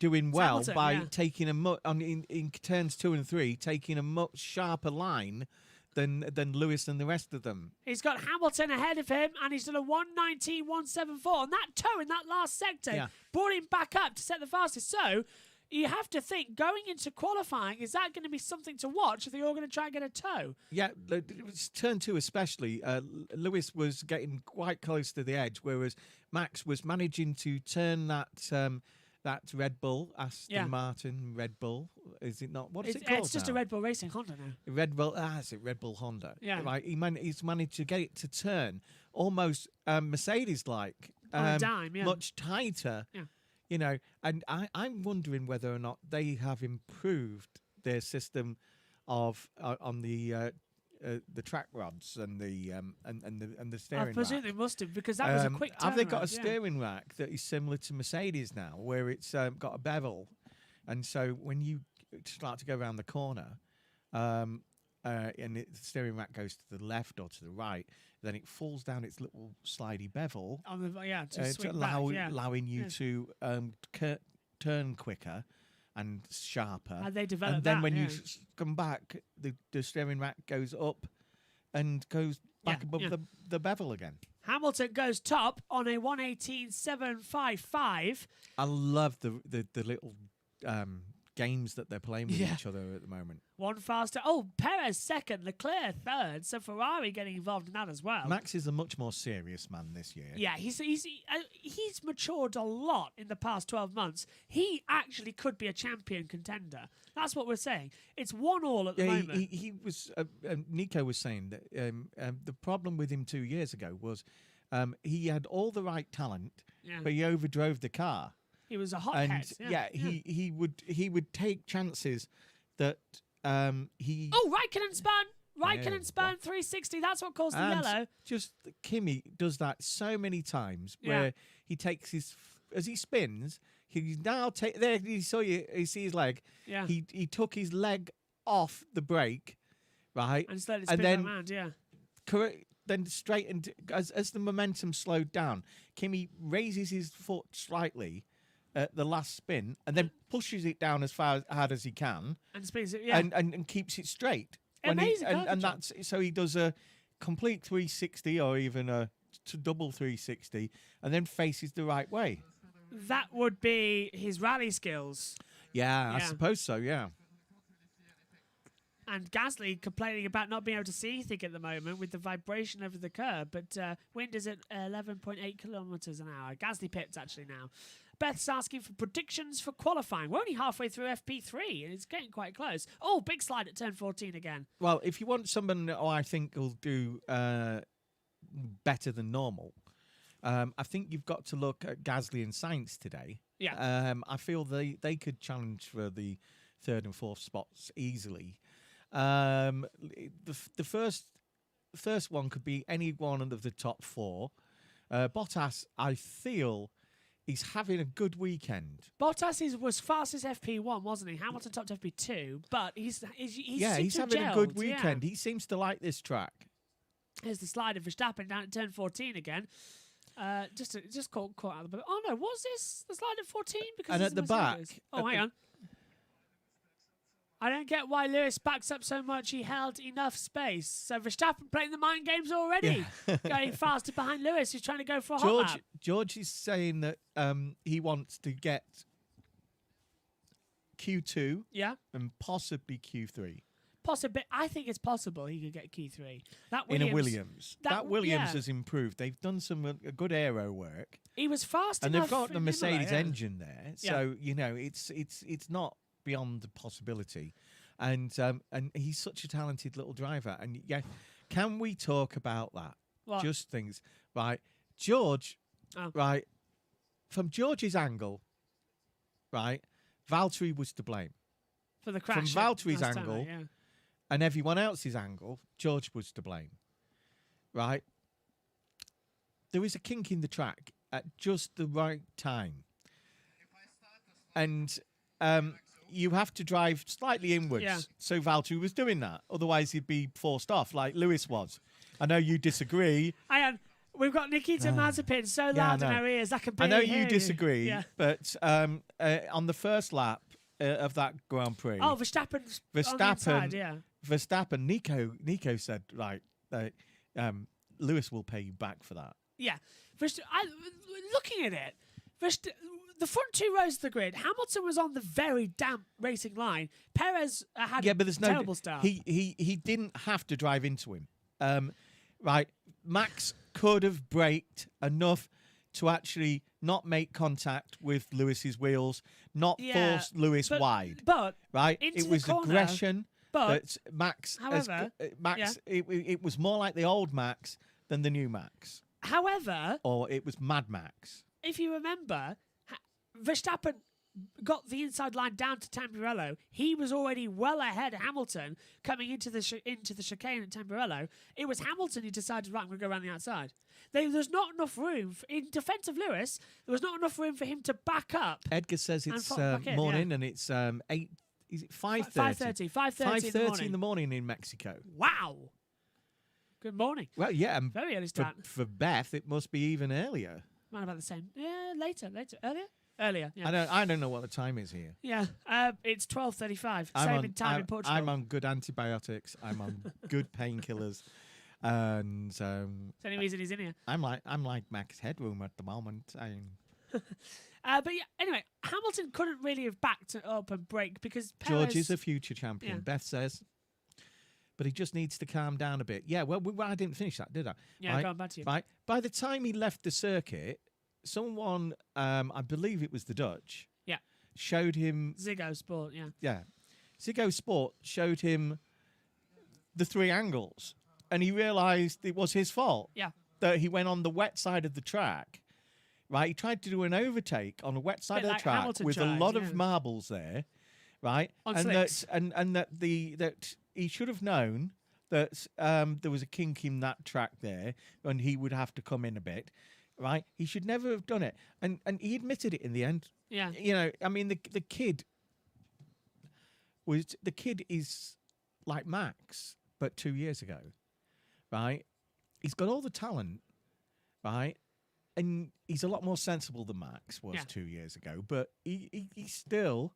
doing well Hamilton, by yeah. taking in turns 2 and 3, taking a much sharper line than Lewis and the rest of them. He's got Hamilton ahead of him, and he's done a 1:19.174. And that toe in that last sector brought him back up to set the fastest. So you have to think, going into qualifying, is that going to be something to watch if they're all going to try and get a toe? Yeah, it was turn 2 especially. Lewis was getting quite close to the edge, whereas Max was managing to turn that Red Bull, Aston Martin Red Bull. Is it not? What is it called? It's just now? a Red Bull Racing Honda now. Red Bull, is it Red Bull Honda? Yeah. Right. He's managed to get it to turn almost Mercedes-like, On a dime, yeah. much tighter. Yeah. You know, and I'm wondering whether or not they have improved their system of on the track rods and the steering I presume rack. they must have, because that was a quick turnaround. Have they got a yeah. steering rack that is similar to Mercedes now, where it's got a bevel, and so when you start to go around the corner, and the steering rack goes to the left or to the right, then it falls down its little slidey bevel, To swing back, allowing you Yeah. to turn quicker and sharper. Had they developed and then that, when you yeah. come back, the steering rack goes up and goes back above the bevel again. Hamilton goes top on a 1:18.755. I love the little games that they're playing with Yeah. each other at the moment. One faster. Oh, Perez second, Leclerc third. So Ferrari getting involved in that as well. Max is a much more serious man this year. Yeah, he's matured a lot in the past 12 months. He actually could be a champion contender. That's what we're saying. It's 1-1 at the Yeah, moment. he was. Nico was saying that the problem with him 2 years ago was he had all the right talent, Yeah. but he overdrove the car. He was a hot And head. he would take chances that he Oh, Raikkonen spun. Yeah, Raikkonen spun 360. That's what caused the and yellow. just Kimi does that so many times Yeah. where he takes his as he spins. He now take there. You saw you see his leg. Yeah. He took his leg off the brake, right, And slowly and spin then around. Yeah. correct. Then straightened as the momentum slowed down. Kimi raises his foot slightly at the last spin and then pushes it down as hard as he can And spins it. Yeah. and keeps it straight. Amazing. And perfect job. that's so he does a complete 360 or even a double 360 and then faces the right way. That would be his rally skills. Yeah, I Yeah. suppose so. Yeah. And Gasly complaining about not being able to see anything at the moment with the vibration over the curb, but wind is at 11.8 kilometers an hour. Gasly pits actually now. Beth's asking for predictions for qualifying. We're only halfway through FP3 and it's getting quite close. Oh, big slide at turn 14 again. Well, if you want someone who I think will do better than normal, I think you've got to look at Gasly and Sainz today. Yeah. I feel they could challenge for the third and fourth spots easily. The first one could be any one of the top four. Bottas, I feel, he's having a good weekend. Bottas was fastest FP1, wasn't he? Hamilton topped FP2, but he's he's having a gelled, good weekend. He seems to like this track. Here's the slide of Verstappen down at turn 14 again. Just caught out of the. Oh no, was this the slide at 14? Because And it's at the Mercedes. back, Oh, hang on. I don't get why Lewis backs up so much. He held enough space. So Verstappen playing the mind games already, going faster behind Lewis, who's trying to go for a hot lap. George is saying that he wants to get Q2 Yeah, and possibly Q3 possibly. I think it's possible he could get Q3. That in Williams, a Williams. That Williams yeah. has improved. They've done some good aero work, He was fast and enough. they've got the in Mercedes Imola, yeah. engine there. So you know it's not beyond the possibility, and he's such a talented little driver. And yeah, can we talk about that? What? Just things, right? George, Oh. right? From George's angle, right? Valtteri was to blame. For the crash. From Valtteri's last time, angle, yeah. and everyone else's angle, George was to blame, right? There was a kink in the track at just the right time, and you have to drive slightly inwards. Yeah. So Valtteri was doing that. Otherwise, he'd be forced off like Lewis was. I know you disagree. Hang on. We've got Nikita Mazepin so loud I in know. our ears. I can I know barely hear you disagree, Yeah. but on the first lap of that Grand Prix, Oh, Verstappen's on the inside, yeah. Verstappen, Nico said, right, Lewis will pay you back for that. Yeah. Looking at it, the front two rows of the grid, Hamilton was on the very damp racing line. Perez had Yeah, but there's a no terrible start. He didn't have to drive into him. Right, Max could have braked enough to actually not make contact with Lewis's wheels, not Yeah, force Lewis but- wide. But Right, into it the was corner, aggression. but that Max, however, it was more like the old Max than the new Max, however, or it was Mad Max. if you remember, Verstappen got the inside line down to Tamburello. He was already well ahead of Hamilton coming into the chicane at Tamburello. It was Hamilton who decided, right, I'm going to go around the outside. There's not enough room. In defence of Lewis, there was not enough room for him to back up. Edgar says And it's fall back in, morning yeah. and it's 8. Is it 5:30? 5:30 in the morning in Mexico. Wow. Good morning. Well, yeah, and Very early start. for Beth, it must be even earlier. Around about the same. Yeah, later. Earlier. Yeah. I don't know what the time is here. Yeah. It's 12:35. Same in time in Portugal. I'm on good antibiotics. I'm on good painkillers, and It's the only reason he's in here. I'm like Max Headroom at the moment. But yeah, anyway, Hamilton couldn't really have backed it up and brake because Perez, George is a future champion. Yeah. Beth says, but he just needs to calm down a bit. Yeah, well, I didn't finish that, did I? Yeah, right? going back to you. Right. By the time he left the circuit, someone, I believe it was the Dutch, Yeah. showed him. Ziggo Sport, yeah. Yeah, Ziggo Sport showed him the three angles, and he realised it was his fault. Yeah. that he went on the wet side of the track. Right, he tried to do an overtake on a wet side of the like track Hamilton with tries, a lot yeah. of marbles there, right? On and slicks. that he should have known that there was a kink in that track there, and he would have to come in a bit, right? He should never have done it, and he admitted it in the end. Yeah. You know, I mean, the kid is like Max, but 2 years ago, right? He's got all the talent, right? And he's a lot more sensible than Max was 2 years ago, but he still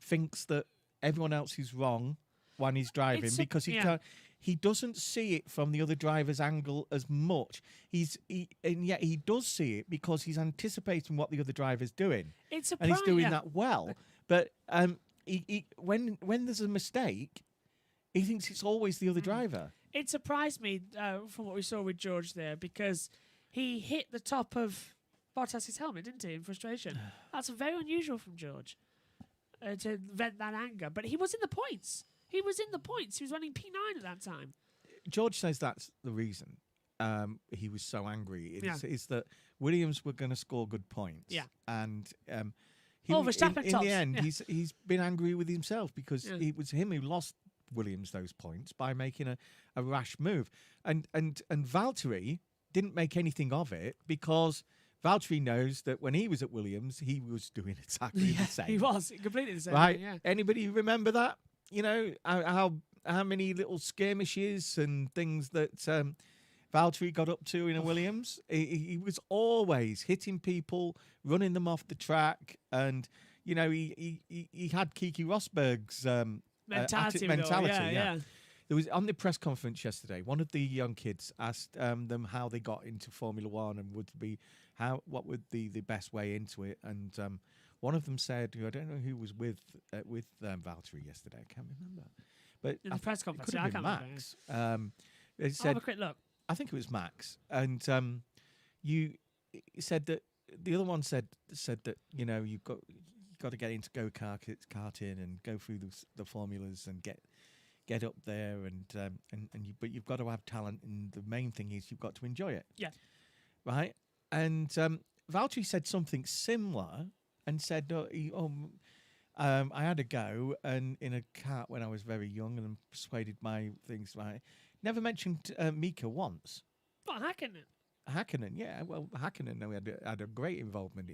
thinks that everyone else is wrong when he's driving because he doesn't see it from the other driver's angle as much. And yet he does see it because he's anticipating what the other driver's doing. It's and he's doing that well. But when there's a mistake, he thinks it's always the other driver. It surprised me from what we saw with George there because he hit the top of Bottas's helmet, didn't he, in frustration? That's very unusual from George to vent that anger. But he was in the points. He was running P9 at that time. George says that's the reason he was so angry. Is that Williams were going to score good points. Yeah. And Verstappen in the end, he's been angry with himself because it was him who lost Williams those points by making a rash move. And Valtteri didn't make anything of it because Valtteri knows that when he was at Williams, he was doing exactly the same. He was completely the same. Right? Yeah. Anybody remember that? You know, how many little skirmishes and things that Valtteri got up to in a Williams? He was always hitting people, running them off the track, and you know he had Kiki Rosberg's mentality. Yeah. There was on the press conference yesterday. One of the young kids asked them how they got into Formula One and what would be the best way into it. And one of them said, I don't know who was with Valtteri yesterday. I can't remember. But in the press conference, it could have been Max. They said, I'll have a quick look. I think it was Max, and you said that the other one said that you've got to get into karting and go through the formulas and get up there but you've got to have talent, and the main thing is you've got to enjoy it. Yeah. Right. And Valtteri said something similar and said, I had a go and in a kart when I was very young and persuaded my things right. Never mentioned Mika once. What, Hakkinen? Hakkinen, yeah. Well, Hakkinen had a great involvement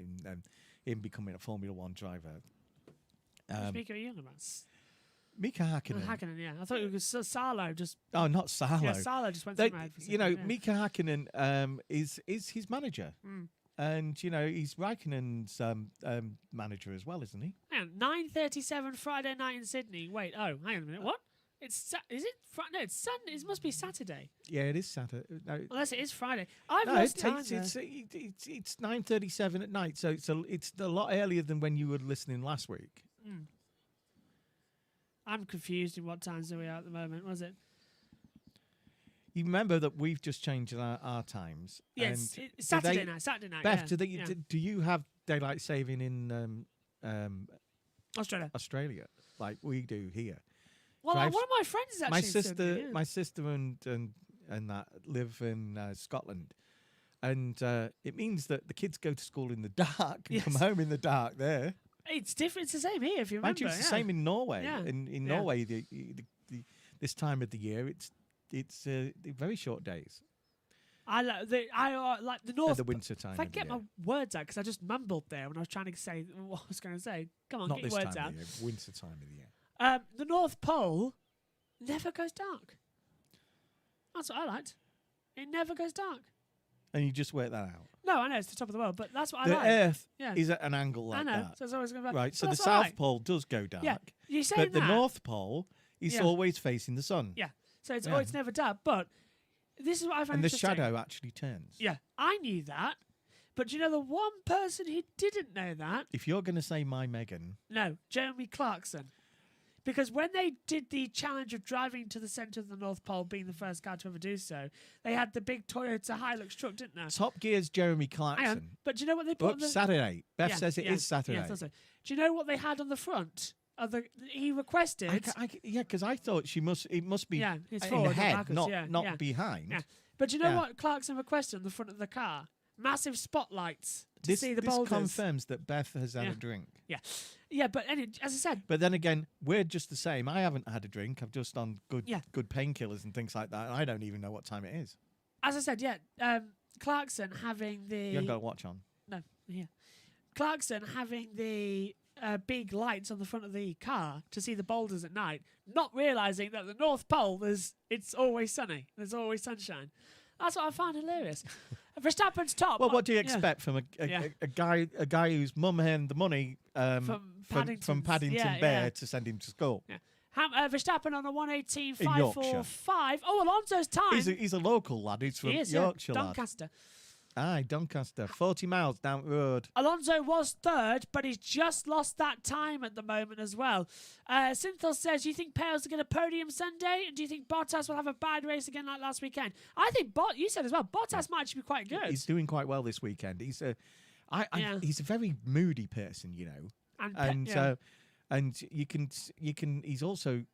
in becoming a Formula One driver. Which Mika are you on about? Mika Hakkinen. Hakkinen, yeah. I thought it was Salo. Oh, not Salo. Yeah, Salo just went through my head for a second, Mika Hakkinen is his manager. Mm. And, he's Raikkonen's manager as well, isn't he? Hang on, 9:37 Friday night in Sydney. Wait, hang on a minute. What? Is it Friday? No, it's Sunday. It must be Saturday. Yeah, it is Saturday. No, unless it is Friday. I've lost time. It's 9:37 at night, so it's a lot earlier than when you were listening last week. Mm. I'm confused in what times are we at the moment, was it? You remember that we've just changed our times. Yes, it's Saturday night. Beth, do you have daylight saving in Australia, like we do here? Well, one of my friends is actually my sister and that live in Scotland, and it means that the kids go to school in the dark and come home in the dark there. It's different. It's the same here, if you remember. It's the same in Norway. Yeah. In Norway, this time of the year, it's very short days. I like the North. At the winter time. If I get my words out, because I just mumbled there when I was trying to say what I was going to say. Come on, Not get your this words time out. Of the year, winter time of the year. The North Pole never goes dark. That's what I liked. It never goes dark. And you just work that out. No, I know it's the top of the world, but that's what I the like. The Earth is at an angle like I know, that. so it's always going to be right. So the South Pole does go dark. Yeah, you say but that. the North Pole is always facing the sun. Yeah, so it's never dark. But this is what I find interesting. And the shadow actually turns. Yeah, I knew that. But do you know the one person who didn't know that? If you're going to say my Megan. No, Jeremy Clarkson. Because when they did the challenge of driving to the centre of the North Pole, being the first car to ever do so, they had the big Toyota Hilux truck, didn't they? Top Gear's Jeremy Clarkson. Hang on, but do you know what they put on the... Saturday. Beth says it is Saturday. Yeah, do you know what they had on the front he requested. Yeah, because I thought it must be Yeah, it's in forward, the not head, backwards, not yeah. behind. Yeah. But you know Yeah. what Clarkson requested on the front of the car? Massive spotlights to This see the this boulders. confirms that Beth has had Yeah. a drink. Yeah, but as I said, But then again, we're just the same. I haven't had a drink. I've just on good Yeah. good painkillers and things like that. And I don't even know what time it is. Clarkson having the You haven't got a watch on. no, yeah, Clarkson having the big lights on the front of the car to see the boulders at night, not realizing that the North Pole it's always sunny. There's always sunshine. That's what I find hilarious. Verstappen's top. Well, what do you yeah. expect from Yeah. a guy whose mum had the money From from Paddington's- Paddington yeah, Bear yeah. to send him to school? Yeah. Verstappen on a 1:18.545. Yorkshire. Oh, Alonso's time. He's a local lad. He's from He is, Yorkshire yeah. lad. Doncaster. Aye, Doncaster. 40 miles down the road. Alonso was third, but he's just lost that time at the moment as well. Synthel says, do you think Perez will get a podium Sunday? And do you think Bottas will have a bad race again like last weekend? I think you said as well, Bottas might actually be quite good. He's doing quite well this weekend. He's a he's a very moody person, you know. And and you can he's also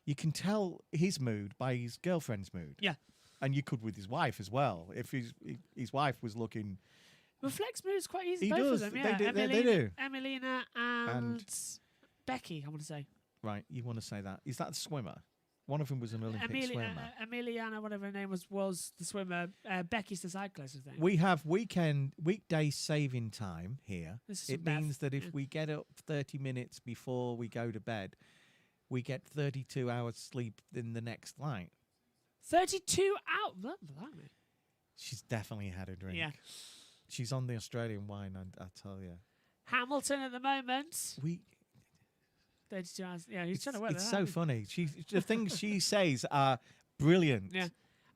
you can tell his mood by his girlfriend's mood. Yeah. And you could with his wife as well. If his wife was looking, Reflex moves quite easy, He both does. of them. They Yeah. do- they do. Emelina and Becky, I want to say. right, you want to say that. Is that a swimmer? One of them was an Olympic swimmer. Emiliana, whatever her name was the swimmer. Becky's the cyclist, I think. We have weekday saving time here. This is It from Beth. means that if Yeah. we get up 30 minutes before we go to bed, we get 32 hours sleep in the next night. 32 out. Blimey. She's definitely had a drink. Yeah. She's on the Australian wine, I tell you. Hamilton at the moment. 32 hours. Yeah, he's trying to work It's that so out. funny. The things she says are brilliant. Yeah.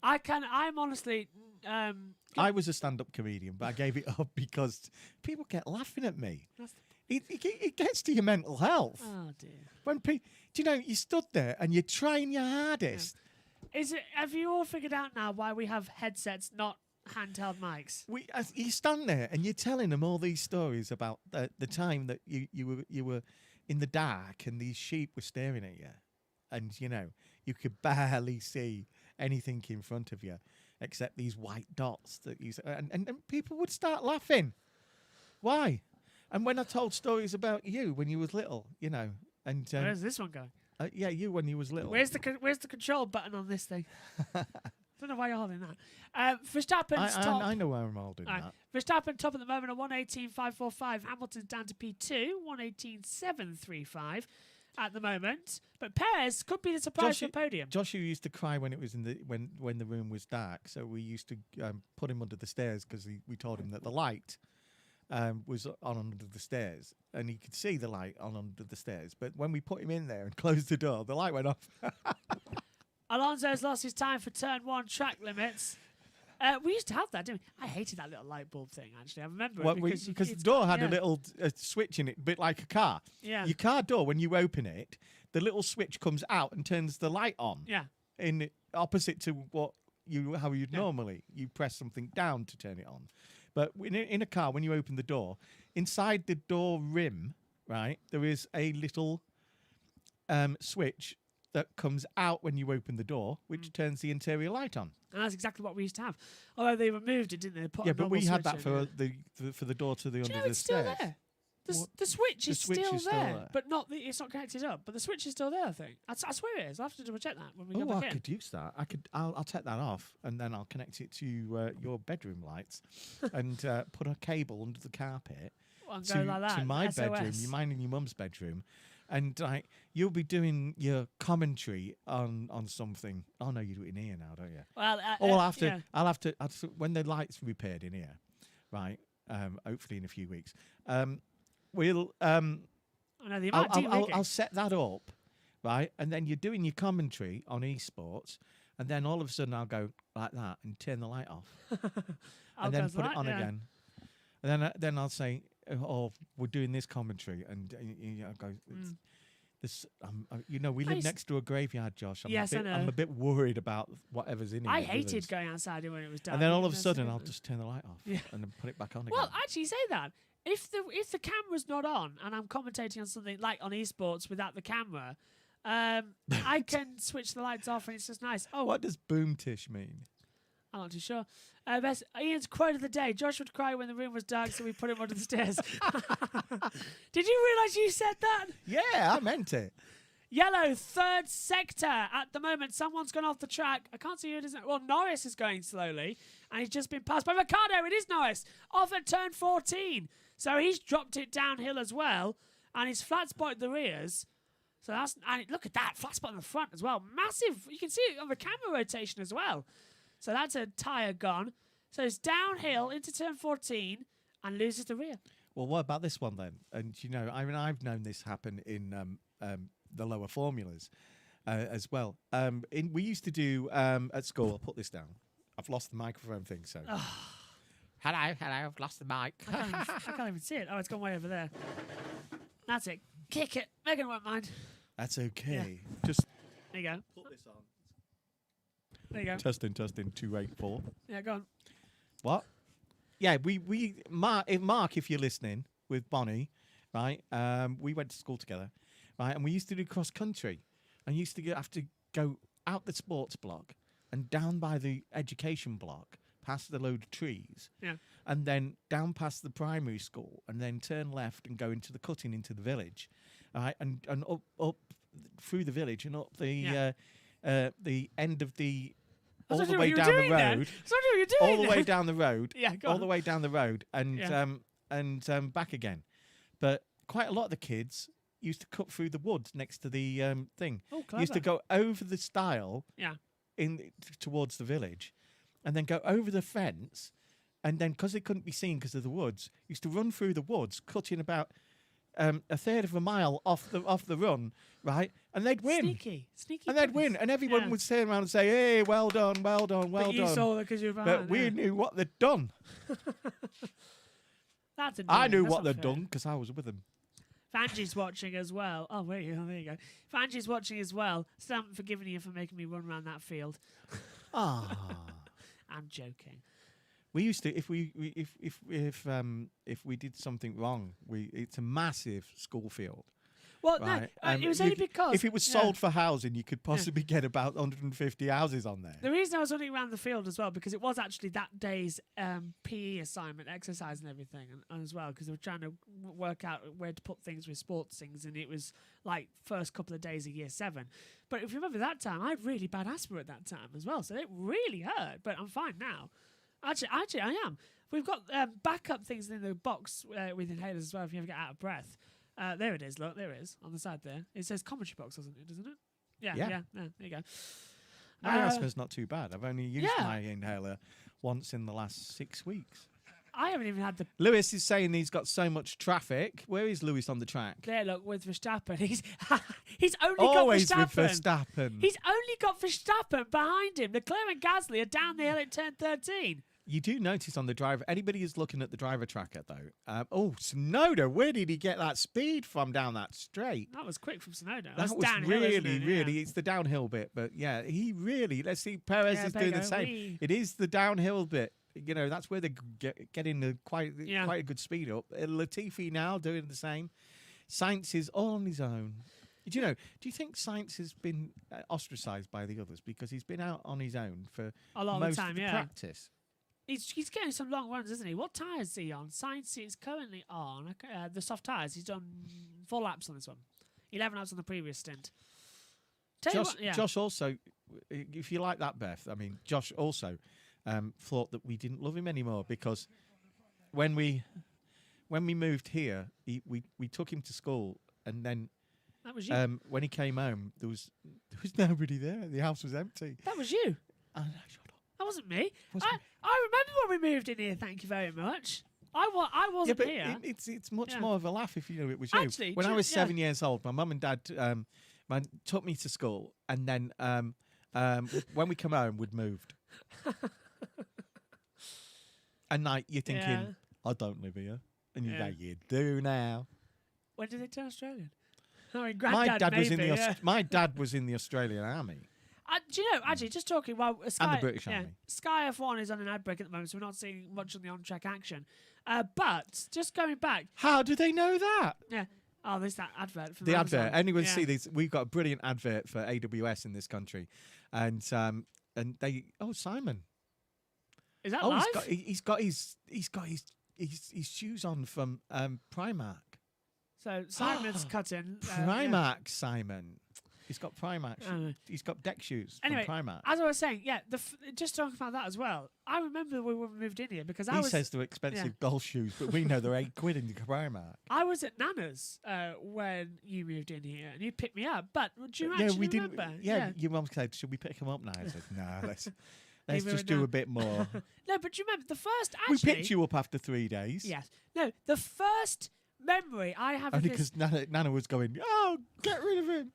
I'm honestly. I was a stand-up comedian, but I gave it up because people get laughing at me. That's- It gets to your mental health. Oh dear. Do you know, you stood there and you're trying your hardest. Have you all figured out now why we have headsets, not handheld mics? You stand there and you're telling them all these stories about the time that you were in the dark and these sheep were staring at you, and you know you could barely see anything in front of you except these white dots that and people would start laughing. Why? And when I told stories about you when you was little, you know, and Where's this one going? yeah, you when you was little. Where's the control button on this thing? Don't know why you're holding that. Verstappen's top. I know where I'm holding Right. that. Verstappen top at the moment at 1:18.545. Hamilton's down to P2, 1:18.735 at the moment. But Perez could be the surprise for podium. Joshua used to cry when it was when the room was dark, so we used to put him under the stairs because we told him that the light was on under the stairs, and he could see the light on under the stairs. But when we put him in there and closed the door, the light went off. Alonso's lost his time for turn 1 track limits. We used to have that, didn't we? I hated that little light bulb thing, actually. I remember it Because the it's door got- had yeah. a little switch in it, a bit like a car. Yeah. Your car door, when you open it, the little switch comes out and turns the light on. Yeah. In opposite to how you'd normally you press something down to turn it on. But in a car, when you open the door, inside the door rim, right, there is a little switch that comes out when you open the door, which turns the interior light on. And that's exactly what we used to have. Although they removed it, didn't they? Put Yeah, a but normal we had switch that in, for the door to the Do under you know the it's still stairs. there? What? The switch The is switch still is still there, there. but it's not connected up. But the switch is still there, I think. I swear it is. I'll have to double check that when we go Oh, back I in. could use that. I'll take that off, and then I'll connect it to your bedroom lights, and put a cable under the carpet And go like that. to my SOS. bedroom, mine and your mum's bedroom, and you'll be doing your commentary on something. Oh no, you do it in here now, don't you? Well, I'll have to when the lights repaired in here, right? Hopefully in a few weeks. We'll I know the amount of de-rigging. I'll set that up, right? And then you're doing your commentary on esports, and then all of a sudden I'll go like that and turn the light off, and then put it on again, and then I'll say, "Oh, we're doing this commentary," and I'll go. This, we live next to a graveyard, Josh. Yes, I know. I'm a bit worried about whatever's in it. I hated going outside when it was dark. And then all of a That's sudden, the I'll thing. just turn the light off Yeah. and then put it back on again. Well, actually, you say that. if the camera's not on and I'm commentating on something like on esports without the camera, I can switch the lights off and it's just nice. Oh, What does boomtish mean? I'm not too sure. Ian's quote of the day: Josh would cry when the room was dark, so we put him under the stairs. Did you realise you said that? Yeah, I meant it. Yellow, third sector at the moment. Someone's gone off the track. I can't see who it is. Well, Norris is going slowly, and he's just been passed by Ricardo. It is Norris, off at turn 14. So he's dropped it downhill as well, and he's flat spotted the rears. So that's, and look at that, flat spot in the front as well. Massive. You can see it on the camera rotation as well. So that's a tyre gone. So it's downhill into turn 14 and loses the rear. Well, what about this one then? And you know, I mean, I've known this happen in the lower formulas as well. We used to do at school. I'll put this down. I've lost the microphone thing. So, hello, I've lost the mic. I can't even see it. Oh, it's gone way over there. That's it. Kick it. Megan won't mind. That's okay. Just There you go. put this on. There you go. Testing 284. Yeah, go on. What? Yeah, Mark, if you're listening, with Bonnie, right? We went to school together, right? And we used to do cross country, and used to have to go out the sports block and down by the education block, past the load of trees, Yeah. and then down past the primary school, and then turn left and go into the cutting into the village, right? And up through the village and up the end of the. All the way down the road. All the way down the road. Yeah, go all on. the way down the road and back again. But quite a lot of the kids used to cut through the woods next to the thing. Oh, clever. Used to go over the stile Yeah. towards the village, and then go over the fence, and then because they couldn't be seen because of the woods, used to run through the woods, cutting about a third of a mile off the run, right? And they'd win. Sneaky. And they'd win, and everyone would turn around and say, "Hey, well done, well done, well But you done." saw that because you were behind. But we knew what they'd done. That's annoying. I knew That's what not they'd fair. done because I was with them. Fanji's watching as well. Oh, there you go. Fanji's watching as well. Still haven't forgiven you for making me run around that field. Ah, I'm joking. we used to if we did something wrong, it's a massive school field. Well, Right. no, it was only because... if it was sold for housing, you could possibly get about 150 houses on there. The reason I was running around the field as well, because it was actually that day's PE assignment, exercise and everything, and as well, because they were trying to work out where to put things with sports things, and it was like first couple of days of year 7. But if you remember that time, I had really bad asthma at that time as well, so it really hurt, but I'm fine now. Actually, I am. We've got backup things in the box with inhalers as well if you ever get out of breath. There it is, look, there it is, on the side there. It says commentary box, doesn't it? Yeah, there you go. My asthma's not too bad. I've only used my inhaler once in the last 6 weeks. I haven't even had the... Lewis is saying he's got so much traffic. Where is Lewis on the track? There, look, with Verstappen. He's only Always got with Verstappen. Verstappen. He's only got Verstappen behind him. Leclerc and Gasly are down the hill at turn 13. You do notice on the driver, anybody who's looking at the driver tracker though, Tsunoda, where did he get that speed from down that straight? That was quick from Tsunoda. That That's was downhill, isn't it? really, Yeah. it's the downhill bit. But yeah, he really, let's see, Perez Yeah, is doing the Bego, same. wee. It is the downhill bit. You know, that's where they're getting the quite a good speed up. Latifi now doing the same. Sainz is all on his own. Do you think Sainz has been ostracised by the others because he's been out on his own for A lot of most the time, of the yeah. practice? He's getting some long runs, isn't he? What tyres is he on? Sainz is currently on the soft tyres. He's done 4 laps on this one. 11 laps on the previous stint. Josh also, if you like that, Beth, I mean, Josh also thought that we didn't love him anymore because when we moved here, we took him to school, and then That was you. when he came home, there was nobody there. The house was empty. That was you. Oh, no, shut up. That wasn't me. Wasn't I remember when we moved in here. Thank you very much. I wasn't but here. it's much Yeah. more of a laugh if you know it was you. Actually, When I do- was yeah. 7 years old, my mum and dad took me to school, and then when we come home, we'd moved. And like you're thinking, Yeah. I don't live here, and you Yeah. go, you do now. When did they turn Australian? I mean, My Granddad dad was in maybe, the yeah. my dad was in the Australian Army. Do you know, actually, just talking while Sky, British Army. Sky F1 is on an ad break at the moment, so we're not seeing much on the on-track action. But just going back, How do they know that? yeah. Oh, there's that advert for The Amazon. advert. Anyone Yeah. see this? We've got a brilliant advert for AWS in this country, and they. Oh, Simon. Is that Oh, live? he's got his shoes on from Primark. So Simon's cutting. Primark, Simon. He's got Primark. Oh. He's got deck shoes Anyway, from Primark. as I was saying, yeah, just talking about that as well. I remember when we moved in here because He says they're expensive golf shoes, but we know they're £8 in Primark. I was at Nana's when you moved in here and you picked me up. But do you actually remember? Yeah, your mum said, "Should we pick him up now?" I said, "No, let's Leave it just do now." a bit more." No, but do you remember the first? We Actually, picked you up after 3 days. Yes. No, the first memory I have of Only this. because Nana was going, "Oh, get rid of him."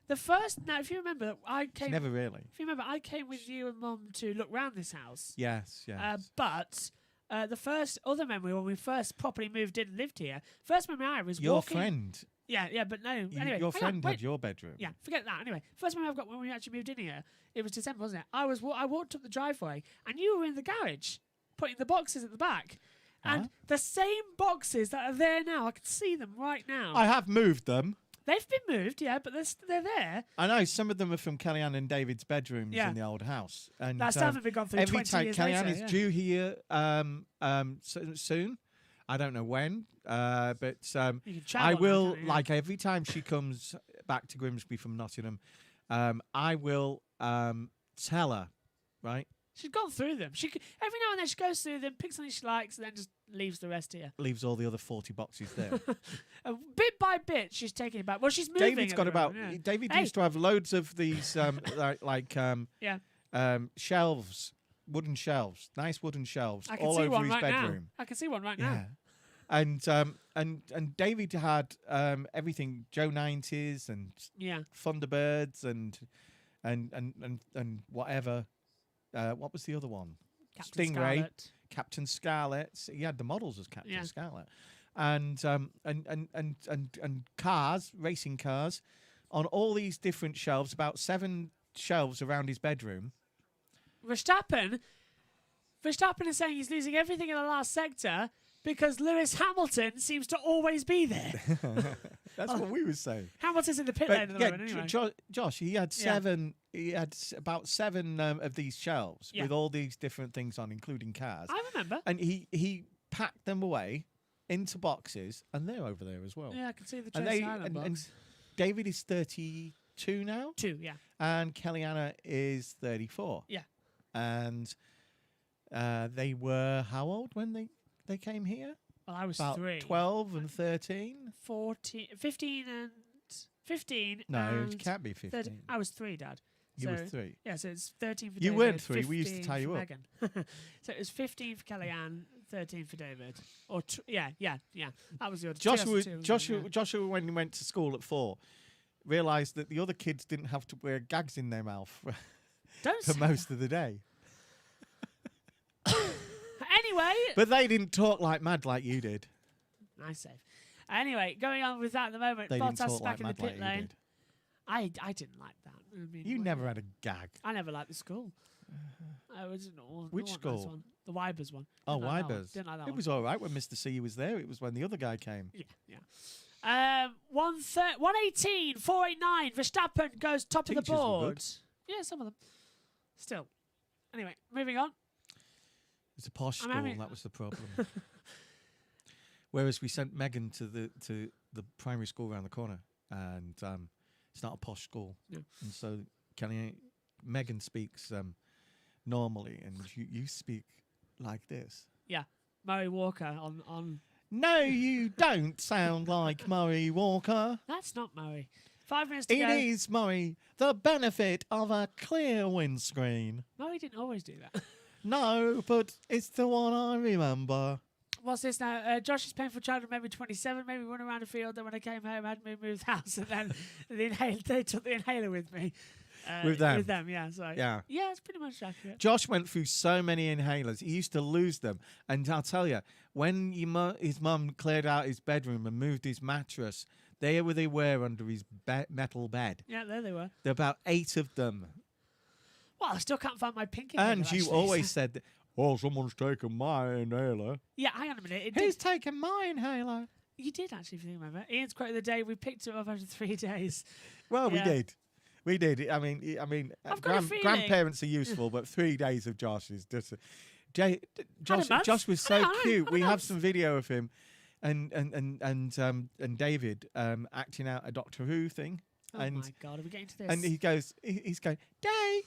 The first. Now, if you remember, I came. Never really. If you remember, I came with you and Mum to look round this house. Yes, yes. But the first other memory when we first properly moved in and lived here, first memory I was Your walking. friend, Yeah, but no. Anyway, your hang on, friend wait. had your bedroom. Yeah, forget that. Anyway, first memory I've got when we actually moved in here, it was December, wasn't it? I walked up the driveway and you were in the garage, putting the boxes at the back. And the same boxes that are there now, I can see them right now. I have moved them. They've been moved, yeah, but they're there. I know some of them are from Kellyanne and David's bedrooms Yeah. in the old house. And That still haven't been gone through every 20 time years Kellyanne later. is yeah. due here soon. I don't know when, but You can I travel now, will, can't you? like every time she comes back to Grimsby from Nottingham, I will tell her, right? She's gone through them. Every now and then she goes through them, picks something she likes, and then just leaves the rest here. Leaves all the other 40 boxes there. Bit by bit, she's taking it back. Well, she's moving. David's at got the about. moment, yeah. David Hey. used to have loads of these, Yeah, shelves, wooden shelves, nice wooden shelves, I can all see over one his right bedroom. now. I can see one right Yeah. now. And David had everything Joe 90s and Yeah. Thunderbirds and whatever. What was the other one? Captain Stingray. Scarlet. Captain Scarlet. He had the models as Captain Yeah. Scarlet, and cars, racing cars, on all these different shelves. About 7 shelves around his bedroom. Verstappen is saying he's losing everything in the last sector because Lewis Hamilton seems to always be there. That's what we were saying. Hamilton's in the pit lane at But the yeah, moment anyway. Josh, he had Yeah. 7. He had about 7 of these shelves Yeah. with all these different things on, including cars. I remember. And he packed them away into boxes, and they're over there as well. Yeah, I can see the and Tracy Island and box. David is 32 now, 2, yeah. and Kellyanna is 34. Yeah. And they were how old when they came here? Well, I was About 3. 12 and 13. 14, 15 and 15 No, and it can't be 15. 13. I was 3, Dad. You were So- 3. Yeah, so it's 13 for You David. weren't 3, we used to 15 tie you for up. Megan. So it was 15 for Kellyanne, 13 for David. Or yeah. That was the order. Joshua, when he went to school at 4, realised that the other kids didn't have to wear gags in their mouth Don't for say most of the day. that. Anyway, But they didn't talk like mad like you did. nice save. Anyway, going on with that at the moment, They didn't Bottas talk back like in the mad pit like you lane. did. I didn't like that. I mean, You never had a gag. I never liked the school. I was Which nice school? one. The Wybers one. Oh, Didn't like that one. Wybers. Didn't like that It one. was all right when Mr. C was there. It was when the other guy came. Yeah. 118, 489. Verstappen goes top of Teachers the were board. good. Yeah, some of them. Still. Anyway, moving on. It's a posh I'm school. having- That was the problem. Whereas we sent Megan to the primary school around the corner, and it's not a posh school. No. And so Megan speaks normally, and you speak like this. Yeah. Murray Walker on. No, you don't sound like Murray Walker. That's not Murray. 5 minutes to It go. is, Murray, the benefit of a clear windscreen. Murray didn't always do that. No, but it's the one I remember. What's this now? Josh's painful childhood maybe 27, maybe run around the field. Then when I came home, I had me move house, and then they took the inhaler with me. With them? With them, yeah. So Yeah. yeah, it's pretty much accurate. Josh went through so many inhalers. He used to lose them. And I'll tell you, when his mum cleared out his bedroom and moved his mattress, there they were under his metal bed. Yeah, there they were. There were about 8 of them. Well, I still can't find my pinky. And you always said, that, oh, someone's taken my inhaler. Yeah, hang on a minute. Who's taken my inhaler? You did actually, if you think about it. Ian's quote of the day, we picked it up after 3 days. Well, Yeah. we did. We did. I mean, I've got a feeling- grandparents are useful, but 3 days of Josh is just. month. Josh was I so know, cute. had a We have month. some video of him, and David acting out a Doctor Who thing, Oh and my God, are we getting to this? and he's going day,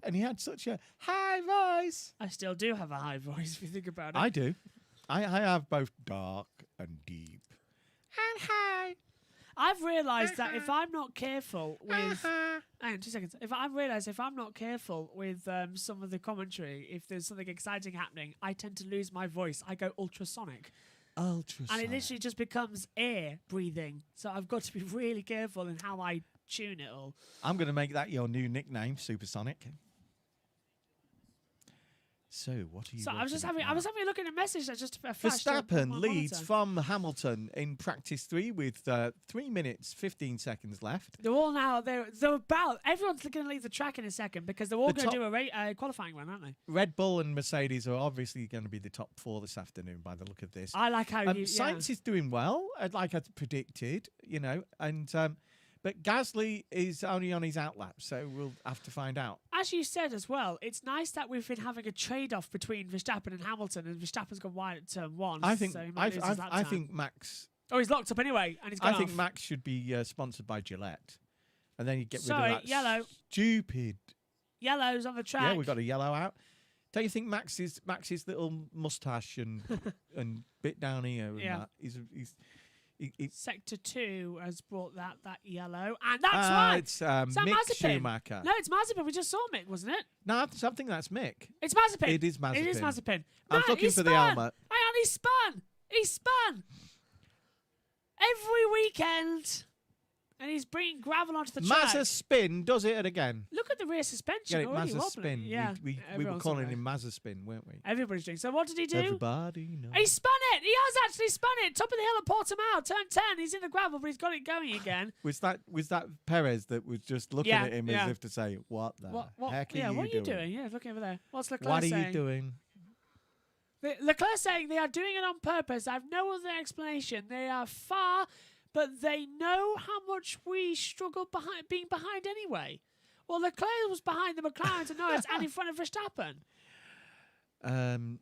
and he had such a high voice. I still do have a high voice, if you think about it. I do. I have both dark and deep and high. I've realised that if I'm not careful with... Hang on 2 seconds. I've realised if I'm not careful with some of the commentary, if there's something exciting happening, I tend to lose my voice. I go ultrasonic. Ultrasonic. And it literally just becomes air breathing. So I've got to be really careful in how I tune it all. I'm going to make that your new nickname, Supersonic. So, what are you? So I was having a look at a message that just flashed up on Verstappen my leads monitor. from Hamilton in practice 3 with 3 minutes 15 seconds left. They're all now. They're about. Everyone's going to leave the track in a second because they're all The going to top- do a qualifying one, aren't they? Red Bull and Mercedes are obviously going to be the top 4 this afternoon by the look of this. I like how you. Sainz is doing well, like I predicted, and but Gasly is only on his outlap, so we'll have to find out. As you said as well, it's nice that we've been having a trade-off between Verstappen and Hamilton, and Verstappen's gone wide at turn 1. I think so he might lose his lap I time. think Max. Oh, he's locked up anyway, and he's gone I think off. Max should be sponsored by Gillette, and then you get rid Sorry, of that yellow. stupid. Yellow's on the track. Yeah, we got a yellow out. Don't you think Max's little moustache and and bit down here and Yeah. that he's Sector 2 has brought that yellow, and that's right. It's Is that Mick Mazepin? Schumacher. No, it's Mazepin. We just saw Mick, wasn't it? No, something that's Mick. It's Mazepin. It is Mazepin. It is Mazepin. I was Man, looking he for the spun. helmet. Hang on, he spun. He spun. Every weekend. And he's bringing gravel onto the track. Mazza spin does it again. Look at the rear suspension. Get it, already Mazza wobbling. spin. Yeah, We were everyone's calling on him Mazza spin, weren't we? there. Everybody's doing. So what did he do? Everybody knows. He spun it. He has actually spun it. Top of the hill at Portimao. Turn 10. He's in the gravel, but he's got it going again. Was that Perez that was just looking Yeah, at him yeah. as if to say, "What the heck are yeah, you what are you doing? doing? Yeah, looking over there. What's Leclerc What are saying? you doing?" Leclerc saying they are doing it on purpose. I have no other explanation. They are far, but they know how much we struggle being behind anyway. Well, Leclerc was behind the McLaren to Norris and in front of Verstappen.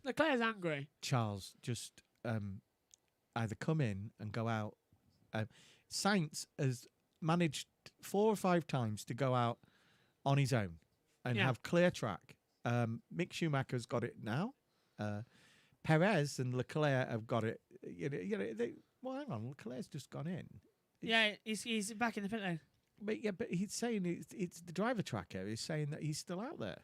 Leclerc's angry. Charles, just either come in and go out. Sainz has managed 4 or 5 times to go out on his own and Yeah. have clear track. Mick Schumacher's got it now. Perez and Leclerc have got it. Well, hang on, Leclerc's just gone in. Yeah, he's back in the pit lane. But he's saying it's the driver tracker is saying that he's still out there.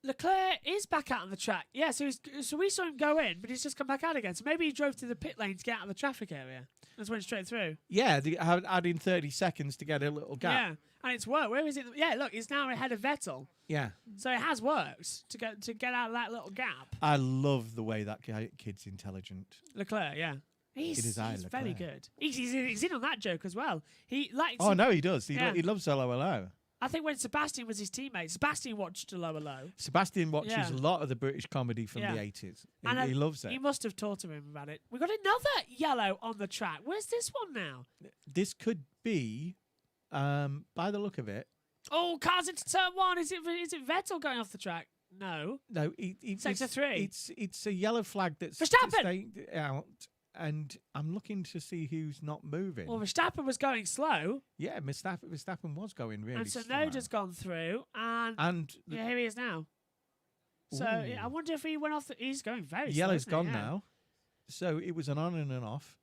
Leclerc is back out on the track. Yeah, so we saw him go in, but he's just come back out again. So maybe he drove to the pit lane to get out of the traffic area. Just went straight through. Yeah, adding 30 seconds to get a little gap. Yeah, and it's worked. Where is it? Yeah, look, he's now ahead of Vettel. Yeah. So it has worked to get out of that little gap. I love the way that kid's intelligent. Leclerc, yeah. He's It is very Leclerc. good. He's in on that joke as well. He likes. Oh, no, he does. He Yeah. loves LOLO. I think when Sebastian was his teammate, Sebastian watched Lower Low. Sebastian watches Yeah. a lot of the British comedy from Yeah. the 80s. And He loves it. He must have talked to him about it. We got another yellow on the track. Where's this one now? This could be, by the look of it, Oh, cars into turn 1. Is it Vettel going off the track? No. no, Sector 3. It's a yellow flag that's Verstappen! staying out, and I'm looking to see who's not moving. Well, Verstappen was going slow, Yeah, Verstappen was going really and slow. Sonoda's gone through, and the here he is now. So Ooh. yeah, I wonder if he went off. He's going very slow. yellow's isn't he? gone Yeah. now. So it was an on and an off.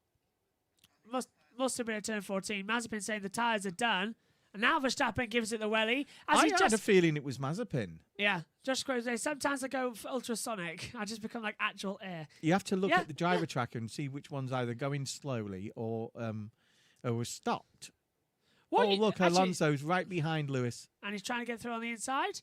Must have been a turn 14. Mazepin saying the tyres are done. And now Verstappen gives it the welly. I had a feeling it was Mazepin. Yeah, Josh Groves says, sometimes I go for ultrasonic. I just become like actual air. You have to look Yeah, at the driver tracker and see which one's either going slowly or was stopped. What oh, you- look, actually- Alonso's right behind Lewis. And he's trying to get through on the inside.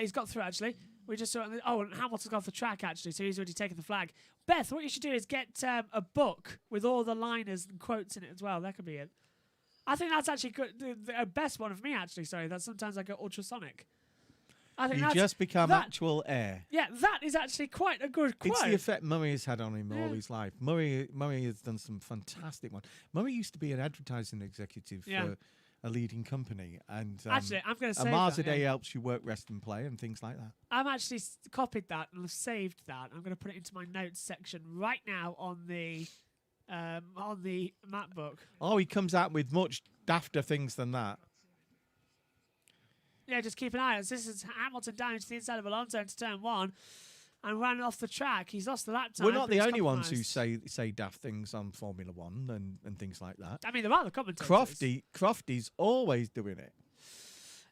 He's got through, actually. We just saw it. And Hamilton's gone off the track, actually, so he's already taken the flag. Beth, what you should do is get a book with all the liners and quotes in it as well. That could be it. I think that's actually good. The best one of me, actually. Sorry, that sometimes I go ultrasonic. I think You that's, just become that- actual heir. Yeah, that is actually quite a good quote. It's the effect Murray has had on him all Yeah. his life. Murray has done some fantastic ones. Murray used to be an advertising executive Yeah. for a leading company, and Actually, I'm going to a save Mars that. a day Yeah. helps you work, rest, and play, and things like that. I'm actually copied that and I've saved that. I'm going to put it into my notes section right now on the map book. Oh, he comes out with much dafter things than that. Yeah, just keep an eye on this. This is Hamilton down to the inside of Alonso into turn 1 and ran off the track. He's lost the lap time. We're not but the he's only ones who compromised. say daft things on Formula One and things like that. I mean, there are the commentators. Crofty's always doing it.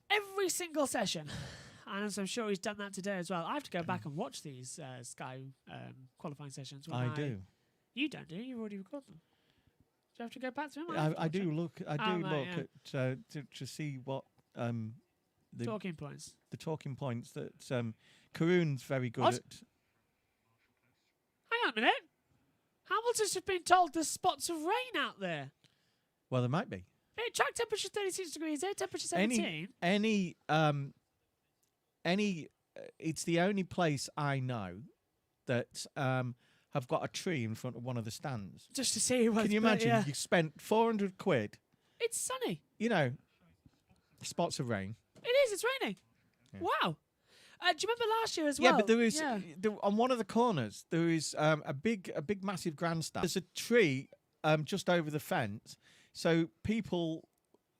Every single session. And as I'm sure he's done that today as well. I have to go back and watch these Sky qualifying sessions. When I do. You don't, do you? You've already recorded them. Do you have to go back to them? I do look. I do Oh, look right, at to see what the Talking points. the talking points that Karun's very good What? at. Hang on a minute. Hamilton's just been told there's spots of rain out there. Well, there might be Track temperature 36 degrees, air temperature 17. any. It's the only place I know that have got a tree in front of one of the stands. Just to see what. Can you imagine? Yeah. You spent 400 quid. It's sunny. You know, spots of rain. It is. It's raining. Yeah. Wow. Do you remember last year as well? Yeah, but there is Yeah. on one of the corners there is a big massive grandstand. There's a tree just over the fence, so people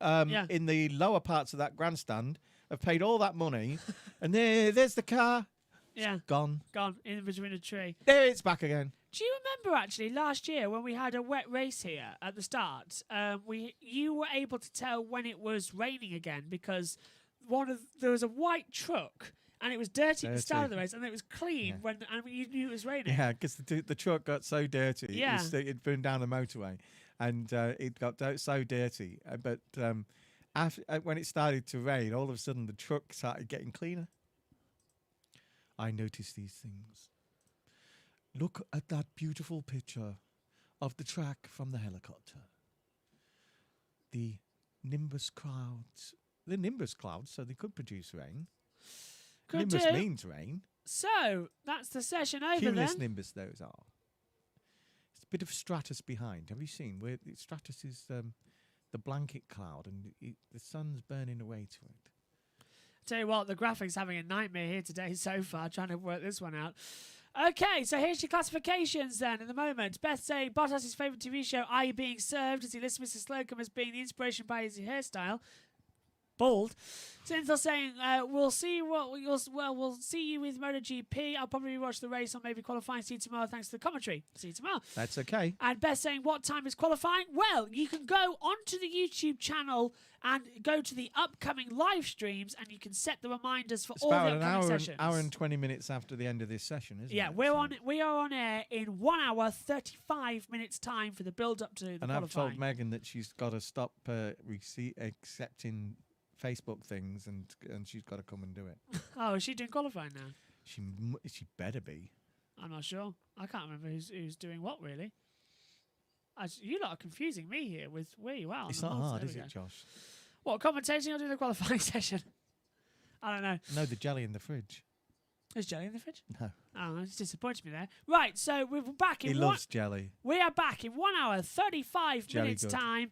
in the lower parts of that grandstand have paid all that money, and there's the car. Yeah. Gone. Gone in between a tree. There it's back again. Do you remember actually last year when we had a wet race here at the start? You were able to tell when it was raining again because there was a white truck and it was dirty at the start of the race and it was clean when you knew it was raining. Yeah, because the truck got so dirty. Yeah. It'd been down the motorway, and it got so dirty. But after when it started to rain, all of a sudden the truck started getting cleaner. I noticed these things. Look at that beautiful picture of the track from the helicopter. The nimbus clouds. The nimbus clouds, so they could produce rain. Could Nimbus do. means rain. So that's the session over Cumulus then. nimbus, those are. It's a bit of stratus behind. Have you seen where stratus is the blanket cloud and the sun's burning away to it? Tell you what, the graphics having a nightmare here today so far, trying to work this one out. Okay, so here's your classifications then. In the moment, Beth saying Bottas' favourite TV show, Are You Being Served? As he lists Mr. Slocum as being the inspiration by his hairstyle. Bald. Synthil saying, we'll see you with MotoGP. I'll probably watch the race or maybe qualifying. See you tomorrow. Thanks to the commentary. See you tomorrow. That's okay. And Beth saying, what time is qualifying? Well, you can go onto the YouTube channel and go to the upcoming live streams and you can set the reminders for It's all the about upcoming an sessions. hour and 20 minutes after the end of this session, isn't it? Yeah, we are on air in 1 hour 35 minutes time for the build up to the And qualifying. I've told Megan that she's got to stop accepting Facebook things and she's got to come and do it. Oh, is she doing qualifying now? She better be. I'm not sure. I can't remember who's doing what really. You lot are confusing me here with where you are. It's not hard, is it, Josh? What, commentating or doing the qualifying session? I don't know. No, the jelly in the fridge. Is jelly in the fridge? No. Oh, it's disappointed me there. Right, so we're back in He loves jelly. We are back in 1 hour 35 Jelly minutes good. time.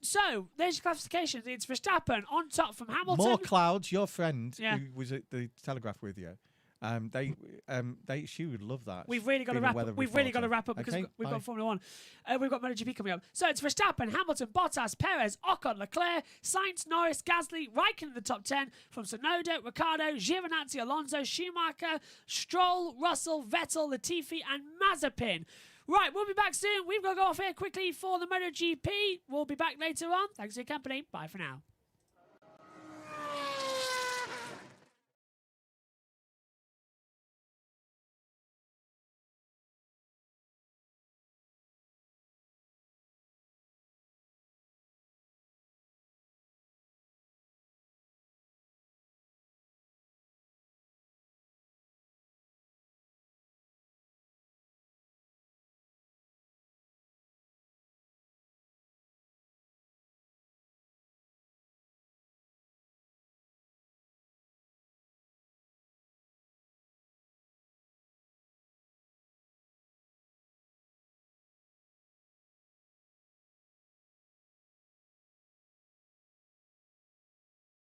So there's your classifications. It's Verstappen on top from Hamilton. More clouds. Your friend Yeah. who was at the Telegraph with you. She would love that. We've really got to being a wrap weather up. We've really got to reporter. wrap up because Okay, we've bye. got Formula One. We've got MotoGP coming up. So it's Verstappen, Hamilton, Bottas, Perez, Ocon, Leclerc, Sainz, Norris, Gasly, Raikkonen in the top 10 from Tsunoda, Ricciardo, Giovinazzi, Alonso, Schumacher, Stroll, Russell, Vettel, Latifi, and Mazepin. Right, we'll be back soon. We've got to go off here quickly for the MotoGP. We'll be back later on. Thanks for your company. Bye for now.